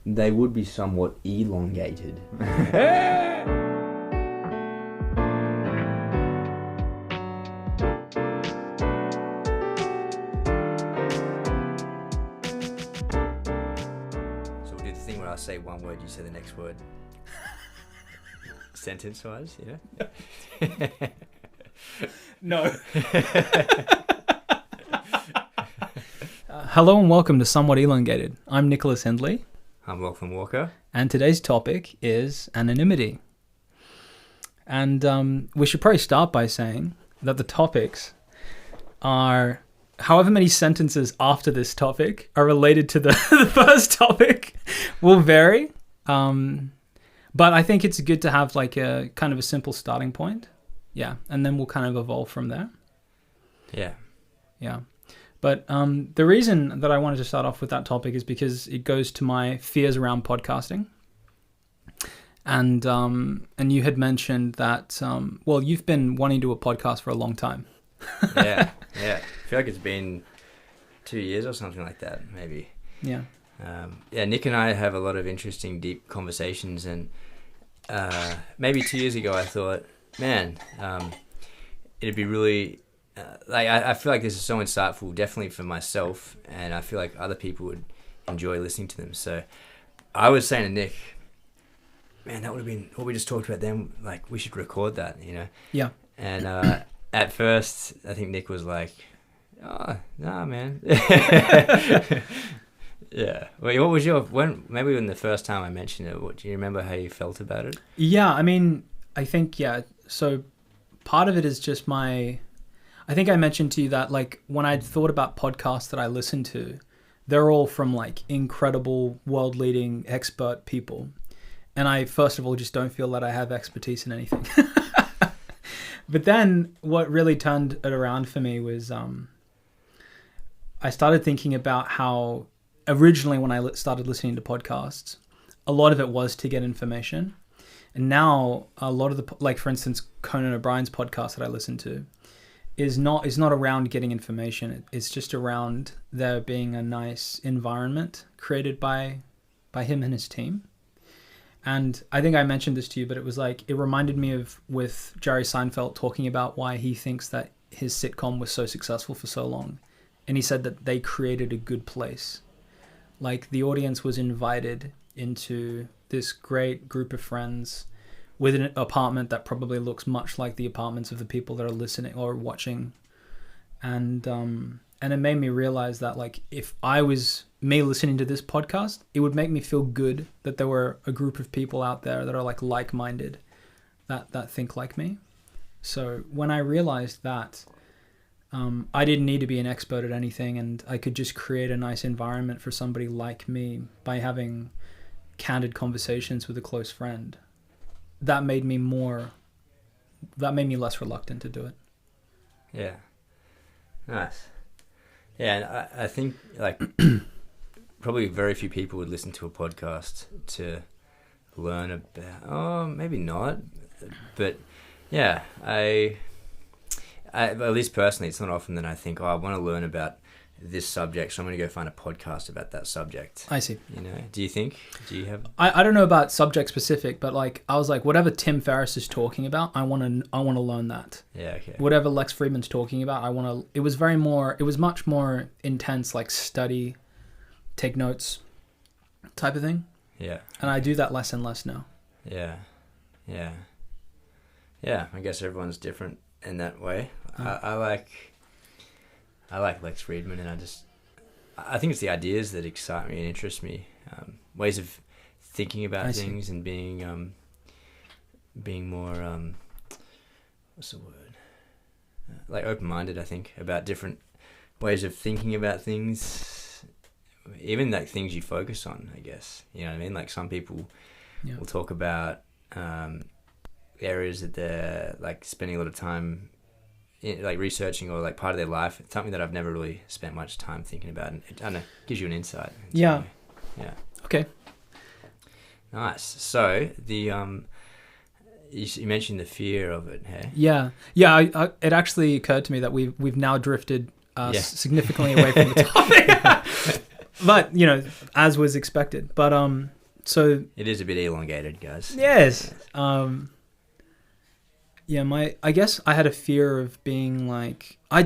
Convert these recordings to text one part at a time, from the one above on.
they would be somewhat elongated. So we'll do the thing where I say one word, you say the next word. Sentence-wise, yeah? No. Hello and welcome to Somewhat Elongated. I'm Nicholas Hindley. I'm Lachlan Walker. And today's topic is anonymity. And we should probably start by saying that the topics are, however many sentences after this topic are related to the first topic will vary. But I think it's good to have like a kind of a simple starting point. Yeah. And then we'll kind of evolve from there. Yeah. Yeah. But the reason that I wanted to start off with that topic is because it goes to my fears around podcasting. And you had mentioned that, you've been wanting to do a podcast for a long time. Yeah. I feel like it's been 2 years or something like that, maybe. Yeah. Nick and I have a lot of interesting, deep conversations. And maybe 2 years ago I thought, man, it'd be really... I feel like this is so insightful, definitely for myself, and I feel like other people would enjoy listening to them. So I was saying to Nick, man, that would have been what we just talked about then. Like, we should record that, you know? Yeah. And at first, I think Nick was like, oh, nah, man. Yeah. Well, what was maybe when the first time I mentioned it, do you remember how you felt about it? Yeah, I mean, I think, so part of it is just I think I mentioned to you that like when I'd thought about podcasts that I listened to, they're all from like incredible world-leading expert people. And I, first of all, just don't feel that I have expertise in anything. But then what really turned it around for me was I started thinking about how originally when I started listening to podcasts, a lot of it was to get information. And now a lot of the, like for instance, Conan O'Brien's podcast that I listen to, is not around getting information. It's just around there being a nice environment created by him and his team. And I think I mentioned this to you, but it was like, it reminded me of with Jerry Seinfeld talking about why he thinks that his sitcom was so successful for so long. And he said that they created a good place. Like the audience was invited into this great group of friends with an apartment that probably looks much like the apartments of the people that are listening or watching. And it made me realize that like if I was me listening to this podcast, it would make me feel good that there were a group of people out there that are like-minded, that think like me. So when I realized that I didn't need to be an expert at anything and I could just create a nice environment for somebody like me by having candid conversations with a close friend, that made me less reluctant to do it. Yeah. Nice. Yeah, and I think like probably very few people would listen to a podcast to learn about, oh, maybe not. But yeah, I at least personally, it's not often that I think, oh, I want to learn about this subject, so I'm going to go find a podcast about that subject. I see. You know, do you have? I don't know about subject specific, but like I was like, whatever Tim Ferriss is talking about, I want to learn that. Yeah, okay. Whatever Lex Friedman's talking about, it was much more intense, like study, take notes type of thing. Yeah. And I do that less and less now. Yeah. I guess everyone's different in that way. I like Lex Friedman, and I think it's the ideas that excite me and interest me. Ways of thinking about things and being more, what's the word? Like open-minded, I think, about different ways of thinking about things, even like things you focus on, I guess. You know what I mean? Like some people will talk about areas that they're like spending a lot of time like researching or like part of their life. It's something that I've never really spent much time thinking about, and it, I don't know, gives you an insight. Yeah. Okay. Nice. So the you mentioned the fear of it, hey? Yeah. It actually occurred to me that we've now drifted significantly away from the topic. But you know, as was expected. But so it is a bit elongated, guys. yes. Yeah, I guess I had a fear of being like I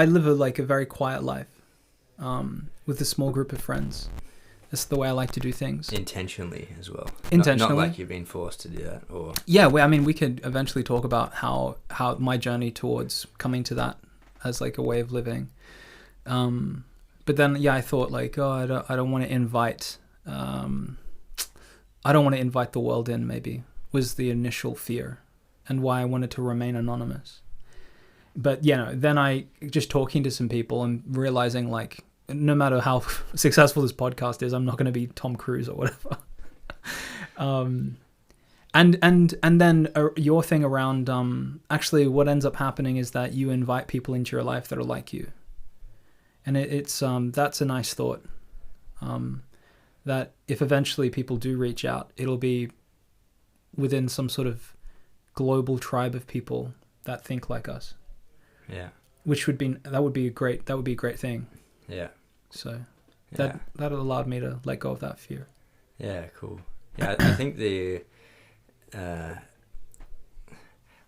live a very quiet life, with a small group of friends. That's the way I like to do things. Intentionally as well. Intentionally. Not like you've been forced to do that, or yeah. Well, I mean, we could eventually talk about how my journey towards coming to that as like a way of living. But then yeah, I thought like, oh, I don't want to invite the world in. Maybe was the initial fear, and why I wanted to remain anonymous. But you know, then I just talking to some people and realizing like, no matter how successful this podcast is, I'm not going to be Tom Cruise or whatever. And then your thing around actually what ends up happening is that you invite people into your life that are like you, and it's that's a nice thought. That if eventually people do reach out, it'll be within some sort of global tribe of people that think like us. Yeah. Which would be a great thing. Yeah. So that allowed me to let go of that fear. Yeah, cool. Yeah, I think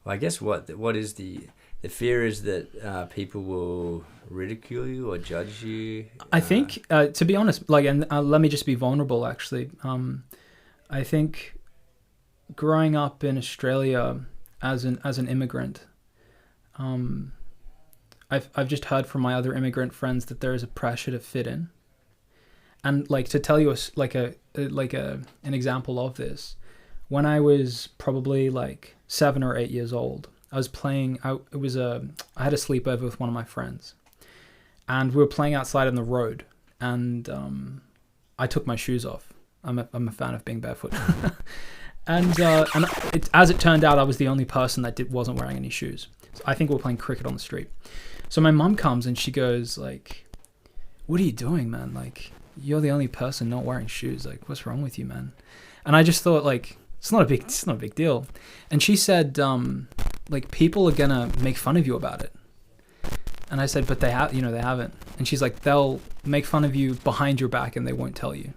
I guess what is the fear is that people will ridicule you or judge you. I think, to be honest, like, and let me just be vulnerable. Actually, I think growing up in Australia as an immigrant, I've just heard from my other immigrant friends that there is a pressure to fit in, and like to tell you an example of this, when I was probably like 7 or 8 years old, I was playing. I had a sleepover with one of my friends, and we were playing outside on the road, and I took my shoes off. I'm a fan of being barefoot, and as it turned out, I was the only person that wasn't wearing any shoes. So I think we were playing cricket on the street. So my mum comes and she goes like, "What are you doing, man? Like, you're the only person not wearing shoes. Like, what's wrong with you, man?" And I just thought like, it's not a big deal. And she said, like, people are gonna make fun of you about it. And I said, but they haven't. And she's like, they'll make fun of you behind your back and they won't tell you.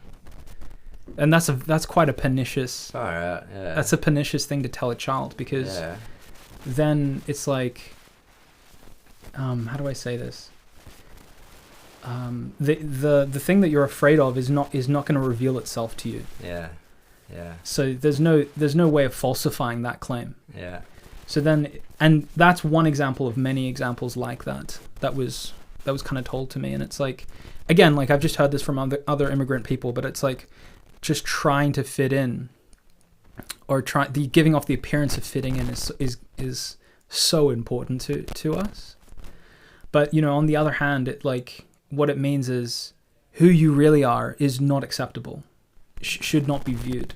And that's quite a pernicious. All right, yeah. That's a pernicious thing to tell a child, because then it's like, how do I say this? The thing that you're afraid of is not going to reveal itself to you. Yeah. Yeah. So there's no way of falsifying that claim. Yeah. So then, and that's one example of many examples like that. That was kind of told to me, and it's like, again, like I've just heard this from other immigrant people, but it's like just trying to fit in, or giving off the appearance of fitting in is so important to us. But you know, on the other hand, it like what it means is who you really are is not acceptable. Should not be viewed,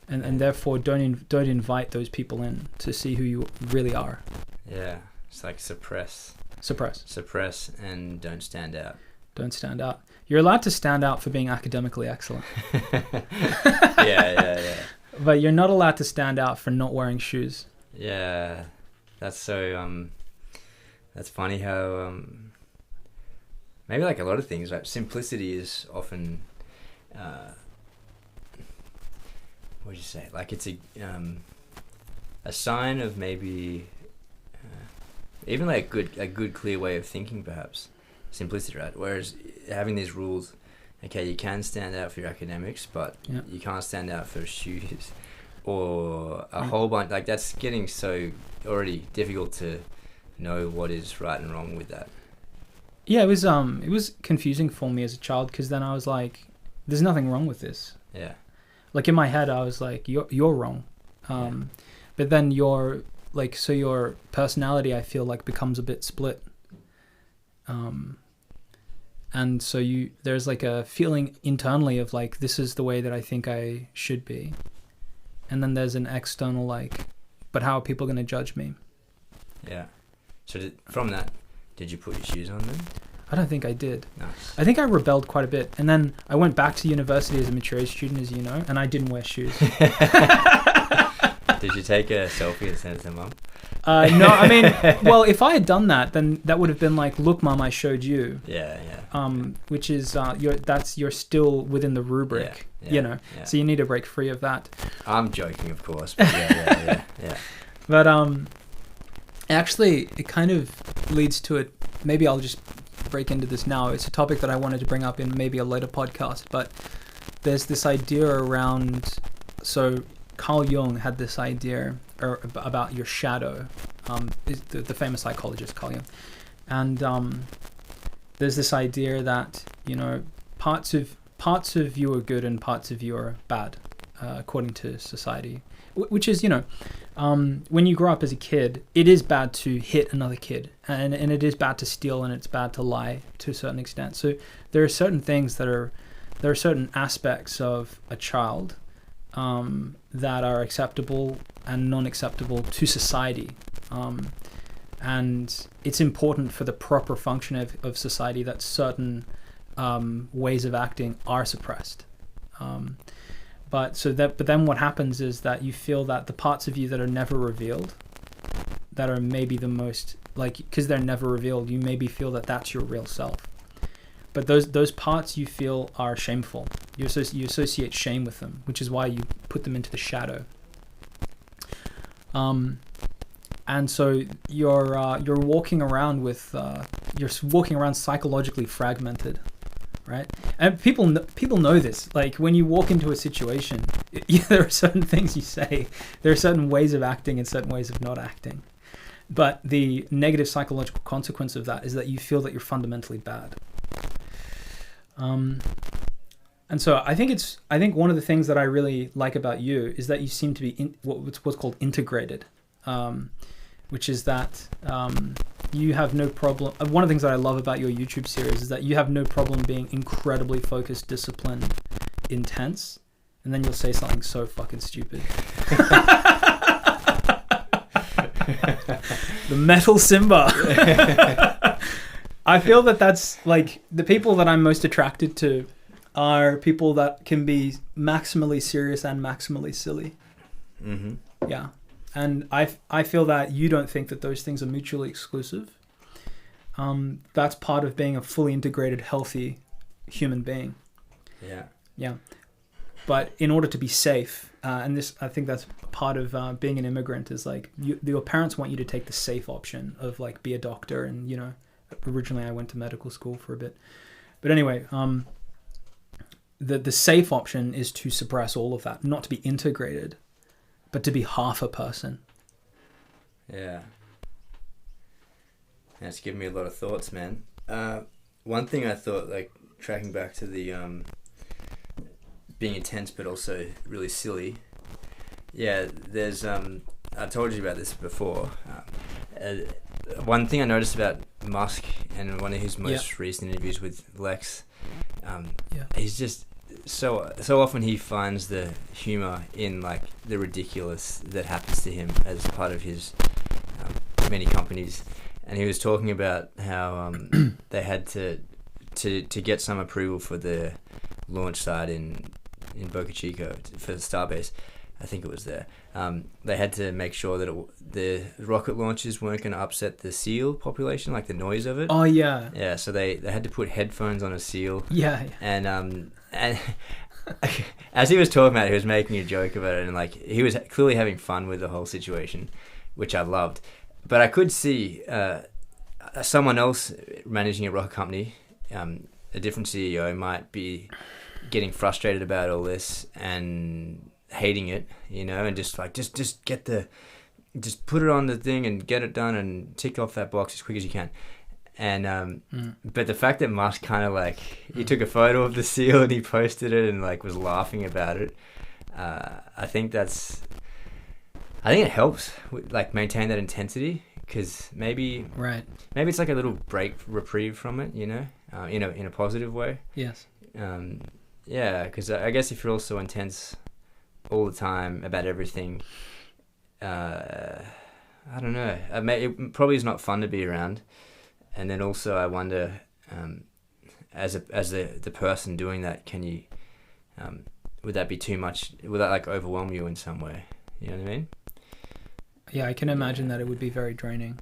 and therefore don't invite those people in to see who you really are. Yeah, it's like suppress, and don't stand out. Don't stand out. You're allowed to stand out for being academically excellent. yeah. But you're not allowed to stand out for not wearing shoes. Yeah, that's so. That's funny how maybe like a lot of things, like simplicity is often. What do you say? Like it's a sign of maybe even like a good clear way of thinking, perhaps simplicity, right? Whereas having these rules, okay, you can stand out for your academics, but you can't stand out for shoes or a whole bunch. Like that's getting so already difficult to know what is right and wrong with that. Yeah, it was confusing for me as a child, because then I was like, "There's nothing wrong with this." Yeah. Like in my head, I was like, "You're wrong," but then your personality, I feel like, becomes a bit split, and so there's like a feeling internally of like, this is the way that I think I should be, and then there's an external like, but how are people going to judge me? Yeah. So from that, did you put your shoes on then? I don't think I did. Nice. I think I rebelled quite a bit. And then I went back to university as a mature student, as you know, and I didn't wear shoes. Did you take a selfie and send it to mum? No, I mean, well, if I had done that, then that would have been like, look, Mum, I showed you. Yeah. Which is you're still within the rubric, you know. Yeah. So you need to break free of that. I'm joking, of course. But yeah. But actually, it kind of leads to it. Maybe I'll just break into this now. It's a topic that I wanted to bring up in maybe a later podcast. But there's this idea around. So Carl Jung had this idea about your shadow. The famous psychologist Carl Jung, and there's this idea that, you know, parts of you are good and parts of you are bad, according to society. Which is, you know, when you grow up as a kid, it is bad to hit another kid, and it is bad to steal, and it's bad to lie to a certain extent. So there are certain things there are certain aspects of a child that are acceptable and non-acceptable to society. And it's important for the proper function of society that certain ways of acting are suppressed. But then what happens is that you feel that the parts of you that are never revealed, that are maybe the most, like, because they're never revealed, you maybe feel that that's your real self. But those parts you feel are shameful. You associate shame with them, which is why you put them into the shadow. And so you're walking around psychologically fragmented, right? And people know this. Like, when you walk into a situation, there are certain things you say, there are certain ways of acting and certain ways of not acting. But the negative psychological consequence of that is that you feel that you're fundamentally bad. And so I think one of the things that I really like about you is that you seem to be what's called integrated, which is that you have no problem. One of the things that I love about your YouTube series is that you have no problem being incredibly focused, disciplined, intense, and then you'll say something so fucking stupid. The metal Simba. I feel that that's like the people that I'm most attracted to are people that can be maximally serious and maximally silly. Mm-hmm. Yeah. And I feel that you don't think that those things are mutually exclusive. That's part of being a fully integrated, healthy human being. Yeah. Yeah. But in order to be safe, and this, I think that's part of being an immigrant, is like your parents want you to take the safe option of like be a doctor. And, you know, originally I went to medical school for a bit. But anyway, the safe option is to suppress all of that, not to be integrated, but to be half a person. Yeah. That's given me a lot of thoughts, man. One thing I thought, like, tracking back to the being intense but also really silly. Yeah, there's I told you about this before. One thing I noticed about Musk and one of his most recent interviews with Lex, he's just so often he finds the humor in like the ridiculous that happens to him as part of his many companies. And he was talking about how they had to get some approval for the launch site in Boca Chica for the Starbase. I think it was there. They had to make sure that the rocket launches weren't going to upset the seal population, like the noise of it. Oh yeah. Yeah. So they had to put headphones on a seal. Yeah. And as he was talking about it, he was making a joke about it, and like he was clearly having fun with the whole situation, which I loved. But I could see someone else managing a rocket company, a different CEO, might be getting frustrated about all this and hating it, you know, and just put it on the thing and get it done and tick off that box as quick as you can. And but the fact that Musk kind of like he took a photo of the seal and he posted it and like was laughing about it, I think it helps like maintain that intensity, because maybe it's like a little reprieve from it, you know, in a positive way. Yes. Yeah, because I guess if you're also intense all the time about everything, I don't know. It probably is not fun to be around. And then also I wonder, as the person doing that, can you, would that be too much? Would that like overwhelm you in some way? You know what I mean? Yeah, I can imagine that it would be very draining.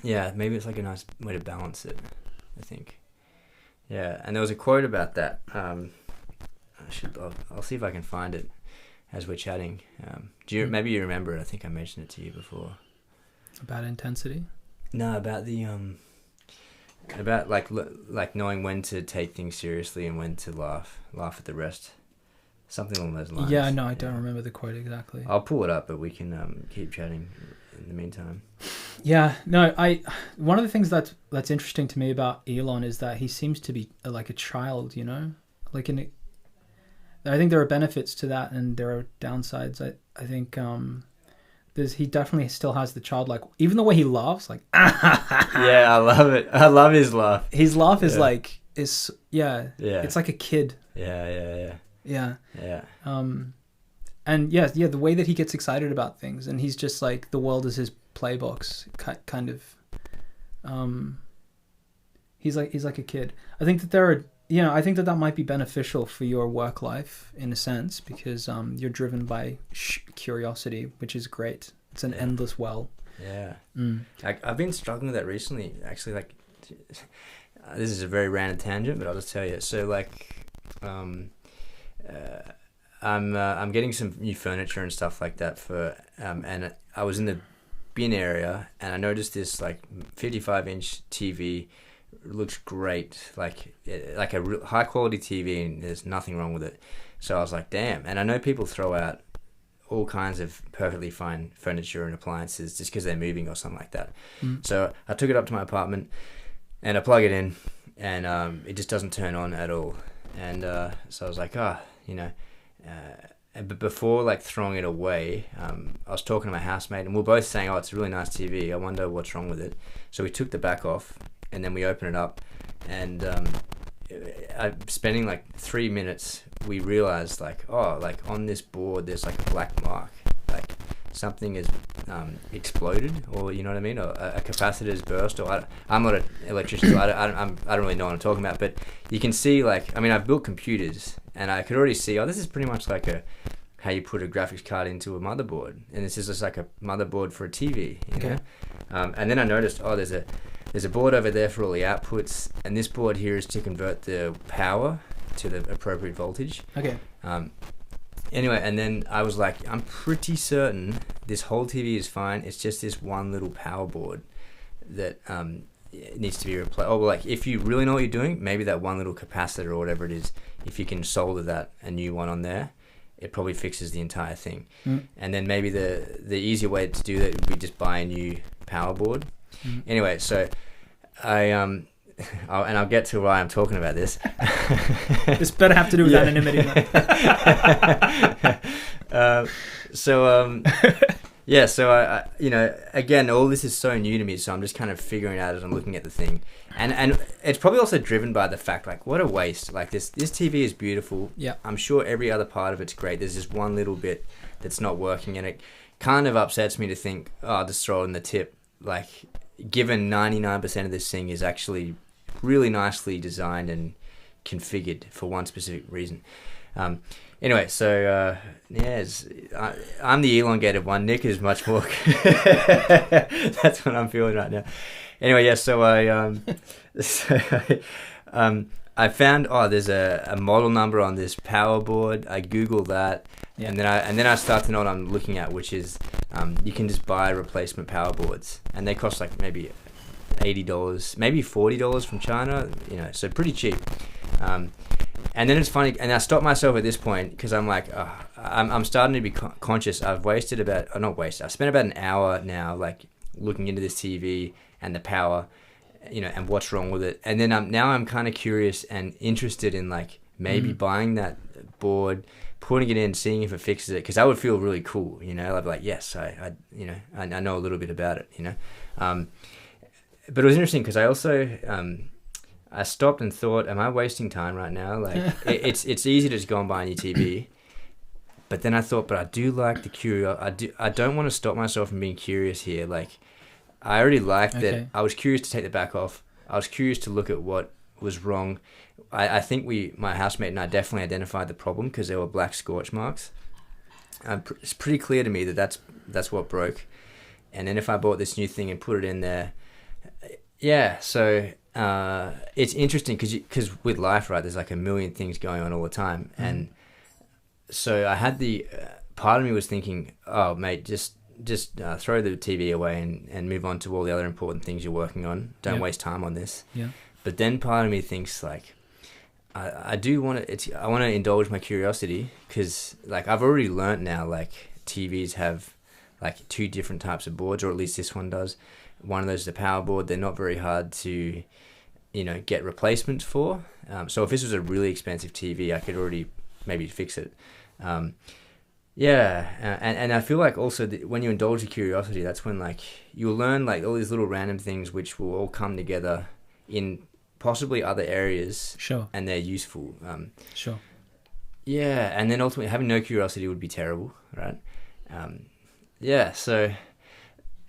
Yeah, maybe it's like a nice way to balance it, I think. Yeah, and there was a quote about that. I'll see if I can find it as we're chatting. Maybe you remember it? I think I mentioned it to you before. About intensity? No, about the about like knowing when to take things seriously and when to laugh at the rest. Something along those lines. Yeah, no, I don't remember the quote exactly. I'll pull it up, but we can keep chatting in the meantime. Yeah, no, one of the things that's interesting to me about Elon is that he seems to be like a child, you know? Like I think there are benefits to that and there are downsides. I think he definitely still has the childlike, even the way he laughs, like yeah, I love it. I love his laugh. His laugh is like it's like a kid. Yeah. And the way that he gets excited about things, and he's just like the world is his playbox, kind of. He's like a kid. I think that I think that might be beneficial for your work life in a sense, because you're driven by curiosity, which is great. It's an endless well. Yeah. I've been struggling with that recently. Actually, like, this is a very random tangent, but I'll just tell you. So, like, I'm getting some new furniture and stuff like that and I was in the bin area and I noticed this like 55-inch TV. Looks great, like a real high quality TV, and there's nothing wrong with it. So I was like, damn. And I know people throw out all kinds of perfectly fine furniture and appliances just because they're moving or something like that. So I took it up to my apartment and I plug it in and it just doesn't turn on at all. And so I was like, but before like throwing it away, I was talking to my housemate and we were both saying, oh, it's a really nice TV, I wonder what's wrong with it. So we took the back off and then we open it up and spending like 3 minutes, we realized like, oh, like on this board there's like a black mark, like something is exploded, or you know what I mean, or a capacitor's burst, or I'm not an electrician, so I don't really know what I'm talking about, but you can see, like, I mean, I've built computers and I could already see, oh, this is pretty much like how you put a graphics card into a motherboard, and this is just like a motherboard for a TV, you know? And then I noticed, oh, there's a board over there for all the outputs, and this board here is to convert the power to the appropriate voltage. Anyway, and then I was like, I'm pretty certain this whole TV is fine. It's just this one little power board that needs to be replaced. Oh, well, like, if you really know what you're doing, maybe that one little capacitor or whatever it is, if you can solder a new one on there, it probably fixes the entire thing. And then maybe the easier way to do that would be just buy a new power board. Anyway, so I'll get to why I'm talking about this. This better have to do with anonymity. So I again, all this is so new to me, so I'm just kind of figuring out as I'm looking at the thing, and it's probably also driven by the fact, like, what a waste. Like, this TV is beautiful. Yeah, I'm sure every other part of it's great. There's just one little bit that's not working, and it kind of upsets me to think, oh, I'll just throw it in the tip. Like, given 99% of this thing is actually really nicely designed and configured for one specific reason. Anyway, so I'm the elongated one. Nick is much more. That's what I'm feeling right now. Anyway, yeah. So I found, there's a model number on this power board. I Googled that, and then I start to know what I'm looking at, which is you can just buy replacement power boards, and they cost like maybe $80, maybe $40 from China. So pretty cheap. And then it's funny, and I stopped myself at this point because I'm like, I'm starting to be conscious. I've spent about an hour now, like, looking into this TV and the power, and what's wrong with it. And then I'm kind of curious and interested in, like, maybe buying that board, putting it in, seeing if it fixes it, because that would feel really cool. I'd be like, yes, I know a little bit about it. But it was interesting because I also I stopped and thought, am I wasting time right now? Like, it's easy to just go and buy a new TV. But then I thought, but I do like the curiosity. I don't want to stop myself from being curious here. Like, I already liked that. I was curious to take the back off. I was curious to look at what was wrong. I think my housemate and I definitely identified the problem because there were black scorch marks. It's pretty clear to me that that's what broke. and then if I bought this new thing and put it in there, yeah. So it's interesting because with life, right, there's like a million things going on all the time, and so I had the part of me was thinking, oh mate, just throw the TV away and move on to all the other important things you're working on. Don't waste time on this. Yeah. But then part of me thinks like, I do want to. I want to indulge my curiosity because like I've already learnt now like TVs have like 2 different types of boards, or at least this one does. One of those is a power board. They're not very hard to, get replacements for. So if this was a really expensive TV, I could already maybe fix it. And I feel like also when you indulge your curiosity, that's when like you'll learn like all these little random things which will all come together in possibly other areas. Sure. And they're useful. Sure. Yeah, and then ultimately having no curiosity would be terrible, right? So,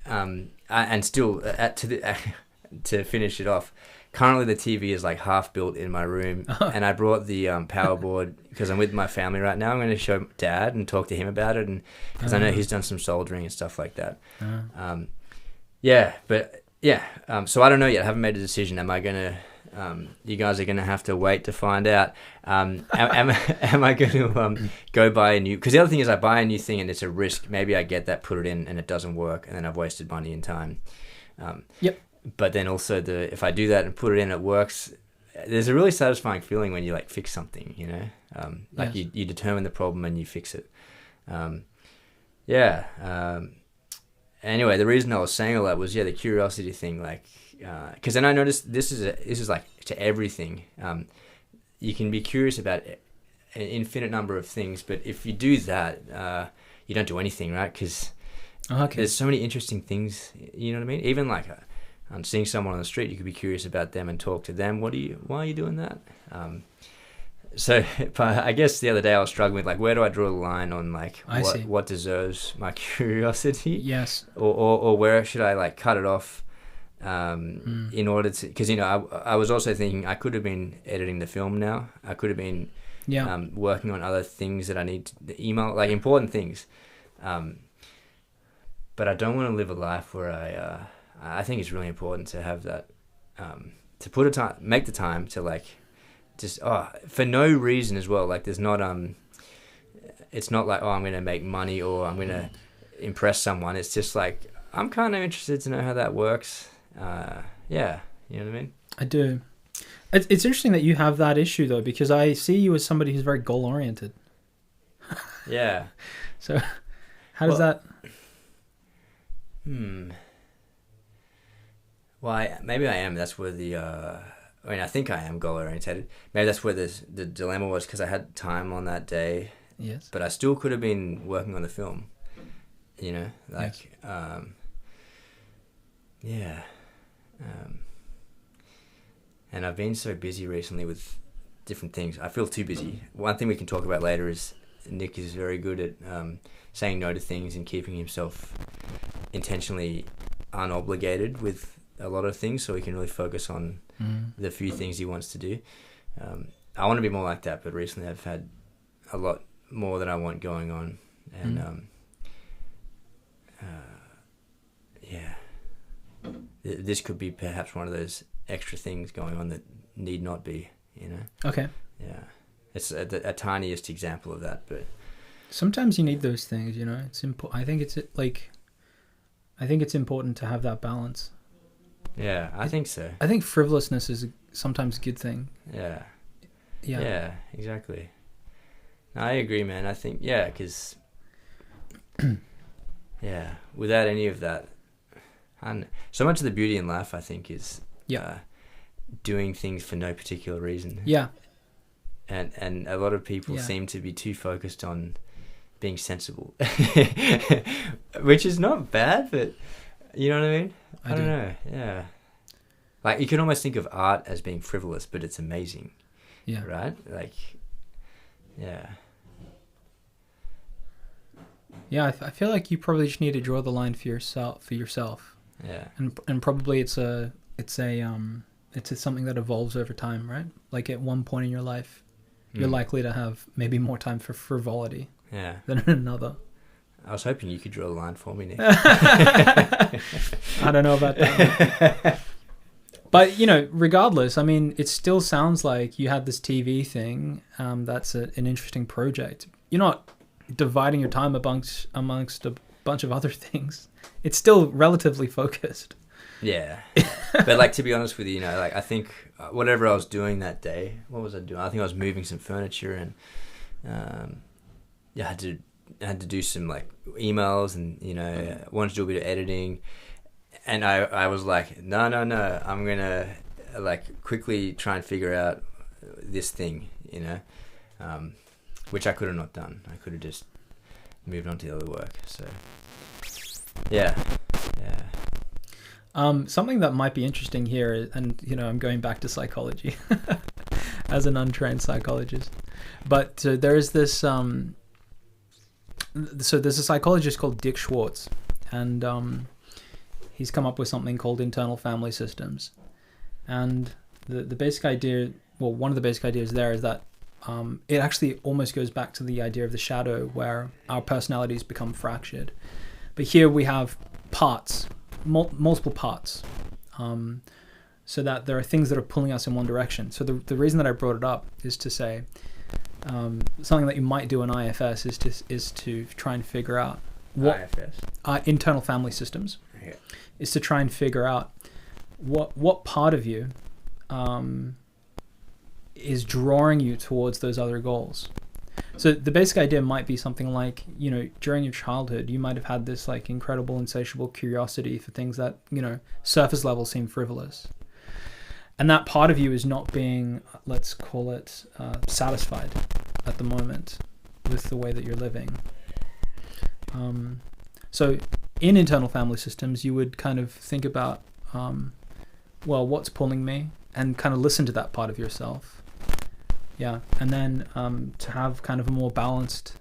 and still to finish it off, currently the TV is like half built in my room, and I brought the power board because I'm with my family right now. I'm going to show Dad and talk to him about it, and because I know he's done some soldering and stuff like that. So I don't know yet. I haven't made a decision. Am I going to? You guys are going to have to wait to find out. Am I going to go buy a new... Because the other thing is I buy a new thing and it's a risk. Maybe I get that, put it in, and it doesn't work, and then I've wasted money and time. Yep. But then also if I do that and put it in, it works. There's a really satisfying feeling when you like fix something, like yes. you determine the problem and you fix it. Anyway, the reason I was saying all that was the curiosity thing, like. Because then I noticed this is like to everything. You can be curious about an infinite number of things, but if you do that, you don't do anything, right? Because there's so many interesting things. You know what I mean? Even like seeing someone on the street, you could be curious about them and talk to them. Why are you doing that? But I guess the other day I was struggling with like where do I draw the line on like what deserves my curiosity? Yes. Or where should I like cut it off? In order to, because I was also thinking I could have been editing the film now. I could have been working on other things that I need to email, like important things. But I don't want to live a life where I think it's really important to have that to make the time to like just for no reason as well. Like there's not it's not like I'm gonna make money or I'm gonna impress someone. It's just like I'm kind of interested to know how that works. You know what I mean? I do. It's interesting that you have that issue though, because I see you as somebody who's very goal oriented. Yeah. So, how does that? Well, maybe I am. That's where I think I am goal oriented. Maybe that's where the dilemma was because I had time on that day. Yes. But I still could have been working on the film. Yes. And I've been so busy recently with different things. I feel too busy. One thing we can talk about later is Nick is very good at saying no to things and keeping himself intentionally unobligated with a lot of things so he can really focus on the few things he wants to do. I want to be more like that, but recently I've had a lot more that I want going on. And this could be perhaps one of those extra things going on that need not be, Okay. Yeah. It's a tiniest example of that, but sometimes you need those things, it's important. I think it's important to have that balance. Yeah, I think so. I think frivolousness is sometimes a good thing. Yeah. Yeah. Yeah, exactly. No, I agree, man. I think, because without any of that, and so much of the beauty in life, I think, is doing things for no particular reason. Yeah. And a lot of people seem to be too focused on being sensible, which is not bad, but you know what I mean? I don't know. Yeah. Like you can almost think of art as being frivolous, but it's amazing. Yeah. Right? Like, yeah. Yeah, I feel like you probably just need to draw the line for yourself. Yeah. And probably it's something that evolves over time, right? Like at one point in your life, you're likely to have maybe more time for frivolity. Yeah. Than another. I was hoping you could draw a line for me, Nick. I don't know about that. But, you know, regardless, I mean, it still sounds like you had this TV thing. That's an interesting project. You're not dividing your time amongst a bunch of other things. It's still relatively focused. Yeah. But, like, to be honest with you, you know, like, I think whatever I was doing that day, what was I doing? I think I was moving some furniture and, I had to do some, like, emails and, you know, wanted to do a bit of editing. And I was like, no, I'm going to, like, quickly try and figure out this thing, you know, which I could have not done. I could have just moved on to the other work. So, yeah. Something that might be interesting here, and, you know, I'm going back to psychology as an untrained psychologist. But there is this, so there's a psychologist called Dick Schwartz, and he's come up with something called internal family systems. And the basic idea, well, one of the basic ideas there is that it actually almost goes back to the idea of the shadow, where our personalities become fractured. But here we have parts, multiple parts, so that there are things that are pulling us in one direction. So the reason that I brought it up is to say something that you might do in IFS is to try and figure out what IFS? Internal family systems. Okay. Is to try and figure out what part of you is drawing you towards those other goals. So the basic idea might be something like, you know, during your childhood, you might have had this, like, incredible, insatiable curiosity for things that, you know, surface level seem frivolous. And that part of you is not being, let's call it, satisfied at the moment with the way that you're living. So in internal family systems, you would kind of think about, well, what's pulling me, and kind of listen to that part of yourself. Yeah. And then to have kind of a more balanced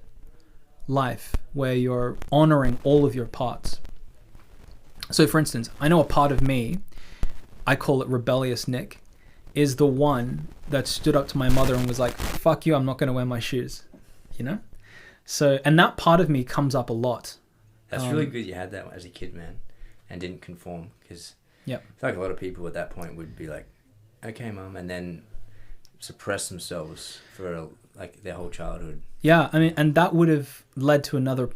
life where you're honoring all of your parts. So for instance, I know a part of me, I call it rebellious Nick, is the one that stood up to my mother and was like, fuck you, I'm not going to wear my shoes, you know? So, and that part of me comes up a lot. That's really good you had that as a kid, man, and didn't conform, because I feel like a lot of people at that point would be like, okay, mum, and then suppress themselves for like their whole childhood. Yeah, I mean, and that would have led to another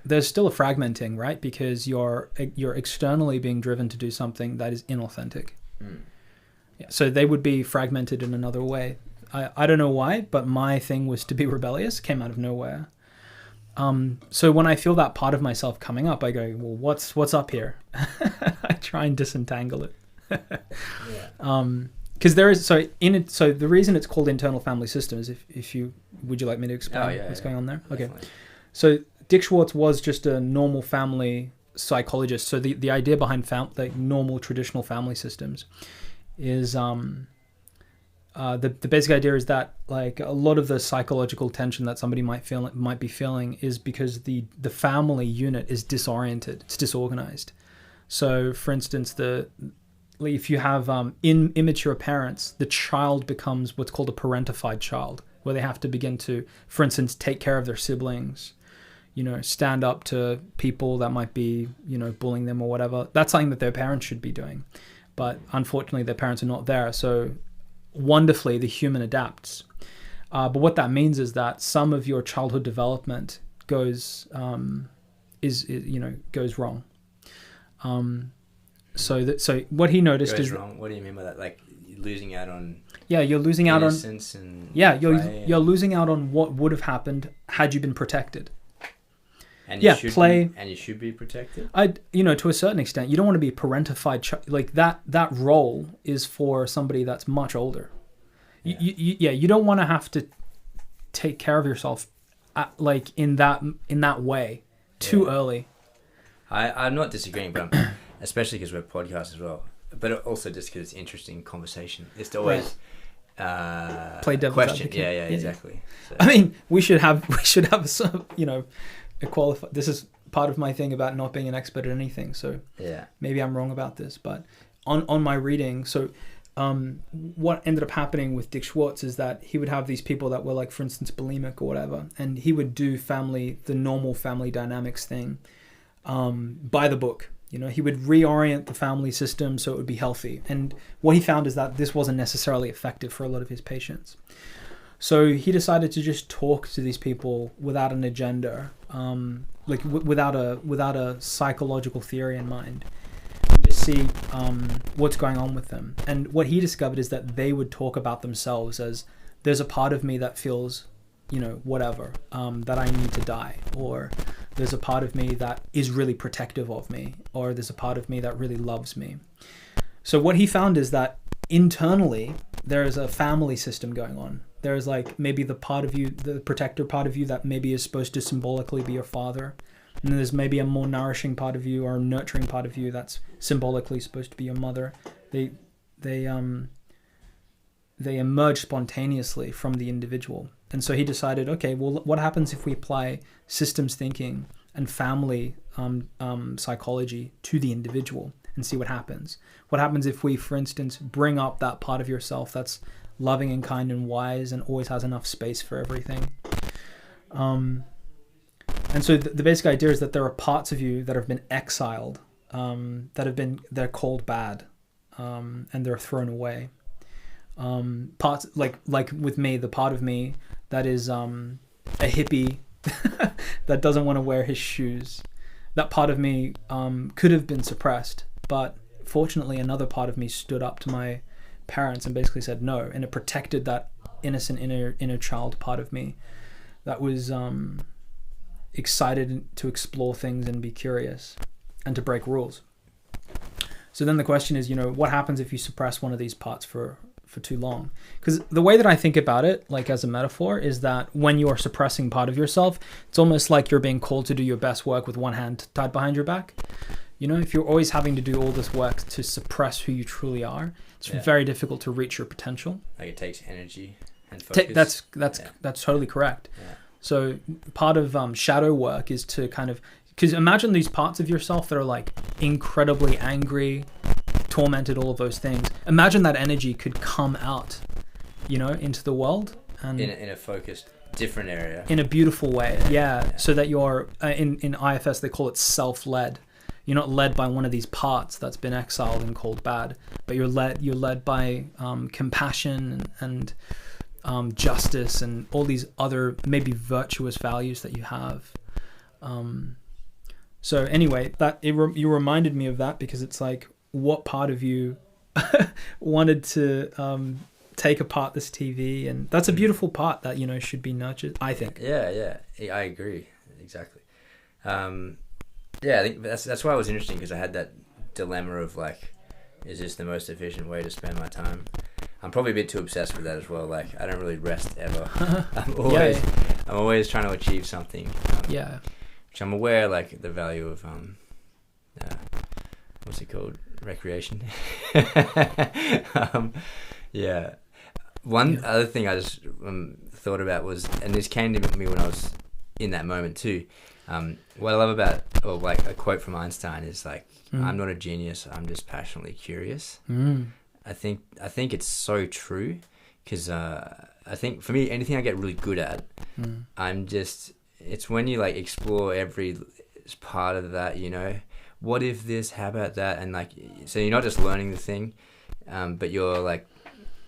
there's still a fragmenting, right? Because you're externally being driven to do something that is inauthentic. Yeah, so they would be fragmented in another way. I don't know why, but my thing was to be rebellious, came out of nowhere. So when I feel that part of myself coming up, I go, well, what's up here? I try and disentangle it. Because there is, so the reason it's called internal family systems, would you like me to explain what's going on there? Definitely. Okay. So Dick Schwartz was just a normal family psychologist. So the idea behind like normal traditional family systems is the basic idea is that, like, a lot of the psychological tension that somebody might be feeling is because the family unit is disoriented, it's disorganized. So for instance, if you have immature parents, the child becomes what's called a parentified child, where they have to begin to, for instance, take care of their siblings, you know, stand up to people that might be, you know, bullying them or whatever. That's something that their parents should be doing. But unfortunately, their parents are not there. So wonderfully, the human adapts. But what that means is that some of your childhood development goes wrong. So what he noticed is wrong. What do you mean by that? Like losing out on? Yeah, you're losing out on innocence and you're losing out on what would have happened had you been protected. And you should be protected. To a certain extent, you don't want to be parentified. Like that role is for somebody that's much older. Yeah. You don't want to have to take care of yourself, like in that way too early. I'm not disagreeing, but especially because we're podcasts as well. But also just because it's interesting conversation. It's to always play devil's question. advocate. Yeah, exactly. So. I mean, we should have some, this is part of my thing about not being an expert at anything. So maybe I'm wrong about this, but on my reading, so what ended up happening with Dick Schwartz is that he would have these people that were like, for instance, bulimic or whatever, and he would do the normal family dynamics thing by the book. You know, he would reorient the family system so it would be healthy. And what he found is that this wasn't necessarily effective for a lot of his patients. So he decided to just talk to these people without an agenda, without a psychological theory in mind, and just see what's going on with them. And what he discovered is that they would talk about themselves as, there's a part of me that feels, you know, whatever, that I need to die, or there's a part of me that is really protective of me, or there's a part of me that really loves me. So what he found is that internally there is a family system going on. There's like maybe the part of you, the protector part of you that maybe is supposed to symbolically be your father. And then there's maybe a more nourishing part of you or a nurturing part of you that's symbolically supposed to be your mother. They emerge spontaneously from the individual. And so he decided, okay, well, what happens if we apply systems thinking and family psychology to the individual and see what happens? What happens if we, for instance, bring up that part of yourself that's loving and kind and wise and always has enough space for everything? And so the basic idea is that there are parts of you that have been exiled, they're called bad, and they're thrown away. Parts like with me, the part of me that is a hippie that doesn't want to wear his shoes. That part of me could have been suppressed, but fortunately another part of me stood up to my parents and basically said no, and it protected that innocent inner child part of me that was excited to explore things and be curious and to break rules. So then the question is, you know, what happens if you suppress one of these parts for too long? Because the way that I think about it, like as a metaphor, is that when you are suppressing part of yourself, it's almost like you're being called to do your best work with one hand tied behind your back. You know, if you're always having to do all this work to suppress who you truly are, it's very difficult to reach your potential. Like it takes energy and focus. That's totally correct. Yeah. So part of shadow work is to kind of, because imagine these parts of yourself that are like incredibly angry, tormented, all of those things. Imagine that energy could come out, you know, into the world and in a focused, different area, in a beautiful way. Yeah. So that you're in IFS they call it self-led. You're not led by one of these parts that's been exiled and called bad, but you're led by compassion and justice and all these other maybe virtuous values that you have. So anyway, you reminded me of that, because it's like, what part of you wanted to take apart this TV? And that's a beautiful part that, you know, should be nurtured, I think. Yeah, I agree, exactly. I think that's why it was interesting, because I had that dilemma of like, is this the most efficient way to spend my time? I'm probably a bit too obsessed with that as well. Like, I don't really rest ever. I'm always trying to achieve something. Which I'm aware, like, the value of what's it called? Recreation. One other thing I just thought about was, and this came to me when I was in that moment too. What I love about, or like a quote from Einstein is like, I'm not a genius, I'm just passionately curious. I think it's so true, because I think for me, anything I get really good at, it's when you like explore every part of that, you know, what if this, how about that? And like, so you're not just learning the thing, but you're like,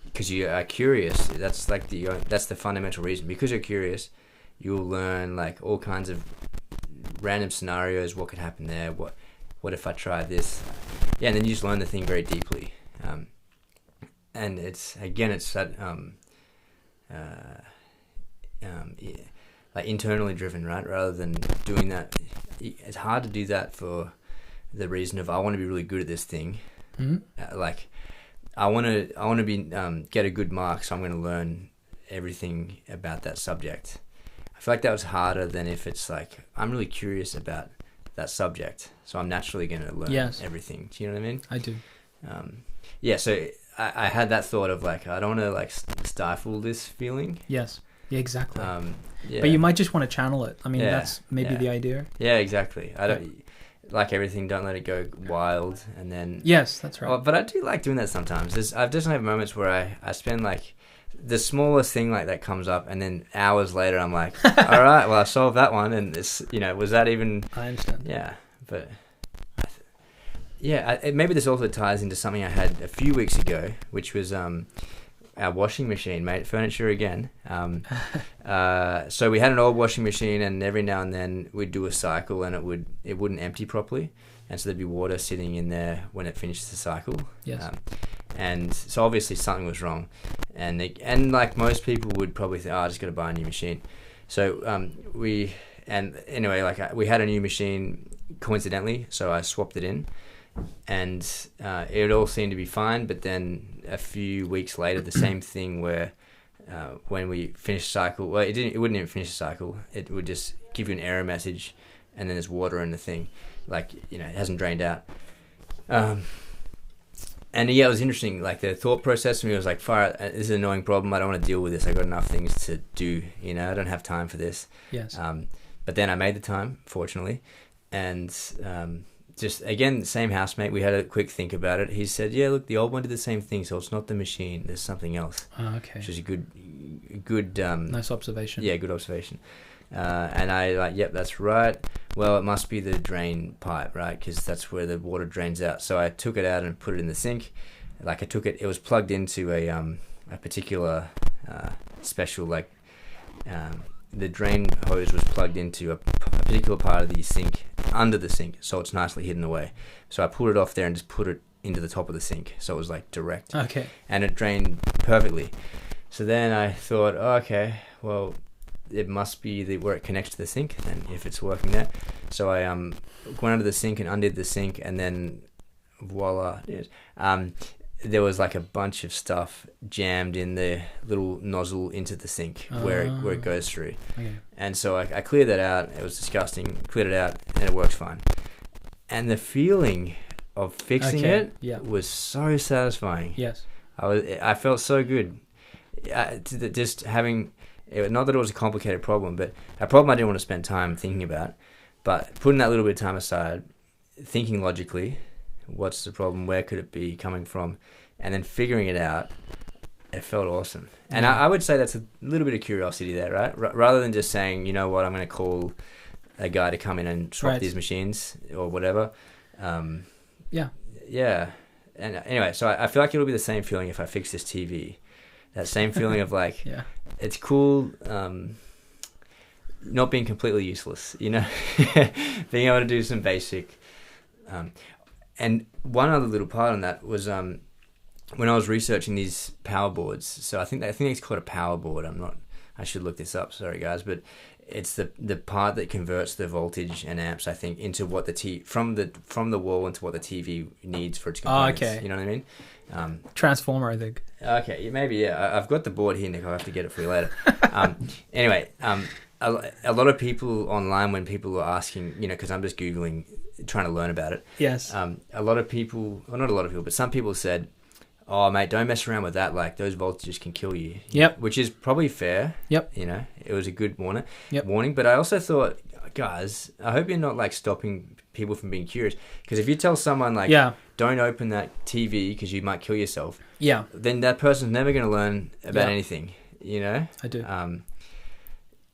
because you are curious, that's like that's the fundamental reason. Because you're curious, you'll learn like all kinds of random scenarios. What could happen there? What if I try this? Yeah, and then you just learn the thing very deeply. And it's that like internally driven, right? Rather than doing that, it's hard to do that for the reason of, I want to be really good at this thing. Like I want to be get a good mark, so I'm going to learn everything about that subject. I feel like that was harder than if it's like, I'm really curious about that subject, so I'm naturally going to learn everything. Do you know what I mean? I do. So I had that thought of like, I don't want to like stifle this feeling. Yes. Yeah, exactly. But you might just want to channel it. I mean, that's maybe the idea. Yeah, exactly. like everything, don't let it go wild, and then Yes, that's right. Oh, but I do like doing that sometimes. I've definitely had moments where I spend like the smallest thing like that comes up, and then hours later I'm like, all right, well I solved that one, and it's was that even? I understand. Yeah, but maybe this also ties into something I had a few weeks ago, which was our washing machine, mate. Furniture again. So we had an old washing machine, and every now and then we'd do a cycle, and it wouldn't empty properly, and so there'd be water sitting in there when it finishes the cycle. Yes. And so obviously something was wrong, and like most people would probably think, I just got to buy a new machine. So we had a new machine coincidentally, so I swapped it in. And it all seemed to be fine, but then a few weeks later, the same thing where when we finished the cycle, well, it wouldn't even finish the cycle. It would just give you an error message, and then there's water in the thing, like it hasn't drained out. And yeah, it was interesting. Like the thought process for me was like, "Fire! This is an annoying problem. I don't want to deal with this. I got enough things to do. I don't have time for this." Yes. But then I made the time, fortunately, and. Just again, the same housemate. We had a quick think about it. He said, "Yeah, look, the old one did the same thing, so it's not the machine. There's something else." Oh, okay. Which is a good. Nice observation. Yeah, good observation. And I yep, that's right. Well, it must be the drain pipe, right? Because that's where the water drains out. So I took it out and put it in the sink. Like I took it. It was plugged into a particular special the drain hose was plugged into a particular part of the sink under the sink, so it's nicely hidden away. So I pulled it off there and just put it into the top of the sink, so it was like direct. Okay. And it drained perfectly. So then I thought, okay, well, it must be where it connects to the sink then, if it's working there. So I went under the sink and undid the sink, and then voila, yes. There was like a bunch of stuff jammed in the little nozzle into the sink where it goes through. Okay. And so I cleared that out. It was disgusting. Cleared it out, and it worked fine. And the feeling of fixing it was so satisfying. Yes. I felt so good. Just having, not that it was a complicated problem, but a problem I didn't want to spend time thinking about. But putting that little bit of time aside, thinking logically, what's the problem? Where could it be coming from? And then figuring it out, it felt awesome. And I would say that's a little bit of curiosity there, right? Rather than just saying, you know what, I'm going to call a guy to come in and swap these machines or whatever. Yeah. And anyway, so I feel like it'll be the same feeling if I fix this TV. That same feeling of like, it's cool, not being completely useless, being able to do some basic... And one other little part on that was when I was researching these power boards. So I think it's called a power board. I should look this up. Sorry guys, but it's the part that converts the voltage and amps, I think, into what from the wall into what the TV needs for its components. Oh, okay. You know what I mean? Transformer, I think. Okay, maybe I've got the board here, Nick. I'll have to get it for you later. Anyway, a lot of people online, when people are asking, because I'm just Googling, trying to learn about it. Yes. A lot of people, well, not a lot of people, but some people said, "Oh, mate, don't mess around with that. Like those voltages can kill you." Yep. Which is probably fair. Yep. It was a good warning. Yep. But I also thought, guys, I hope you're not like stopping people from being curious. Because if you tell someone like, don't open that TV because you might kill yourself. Yeah. Then that person's never going to learn about anything. I do.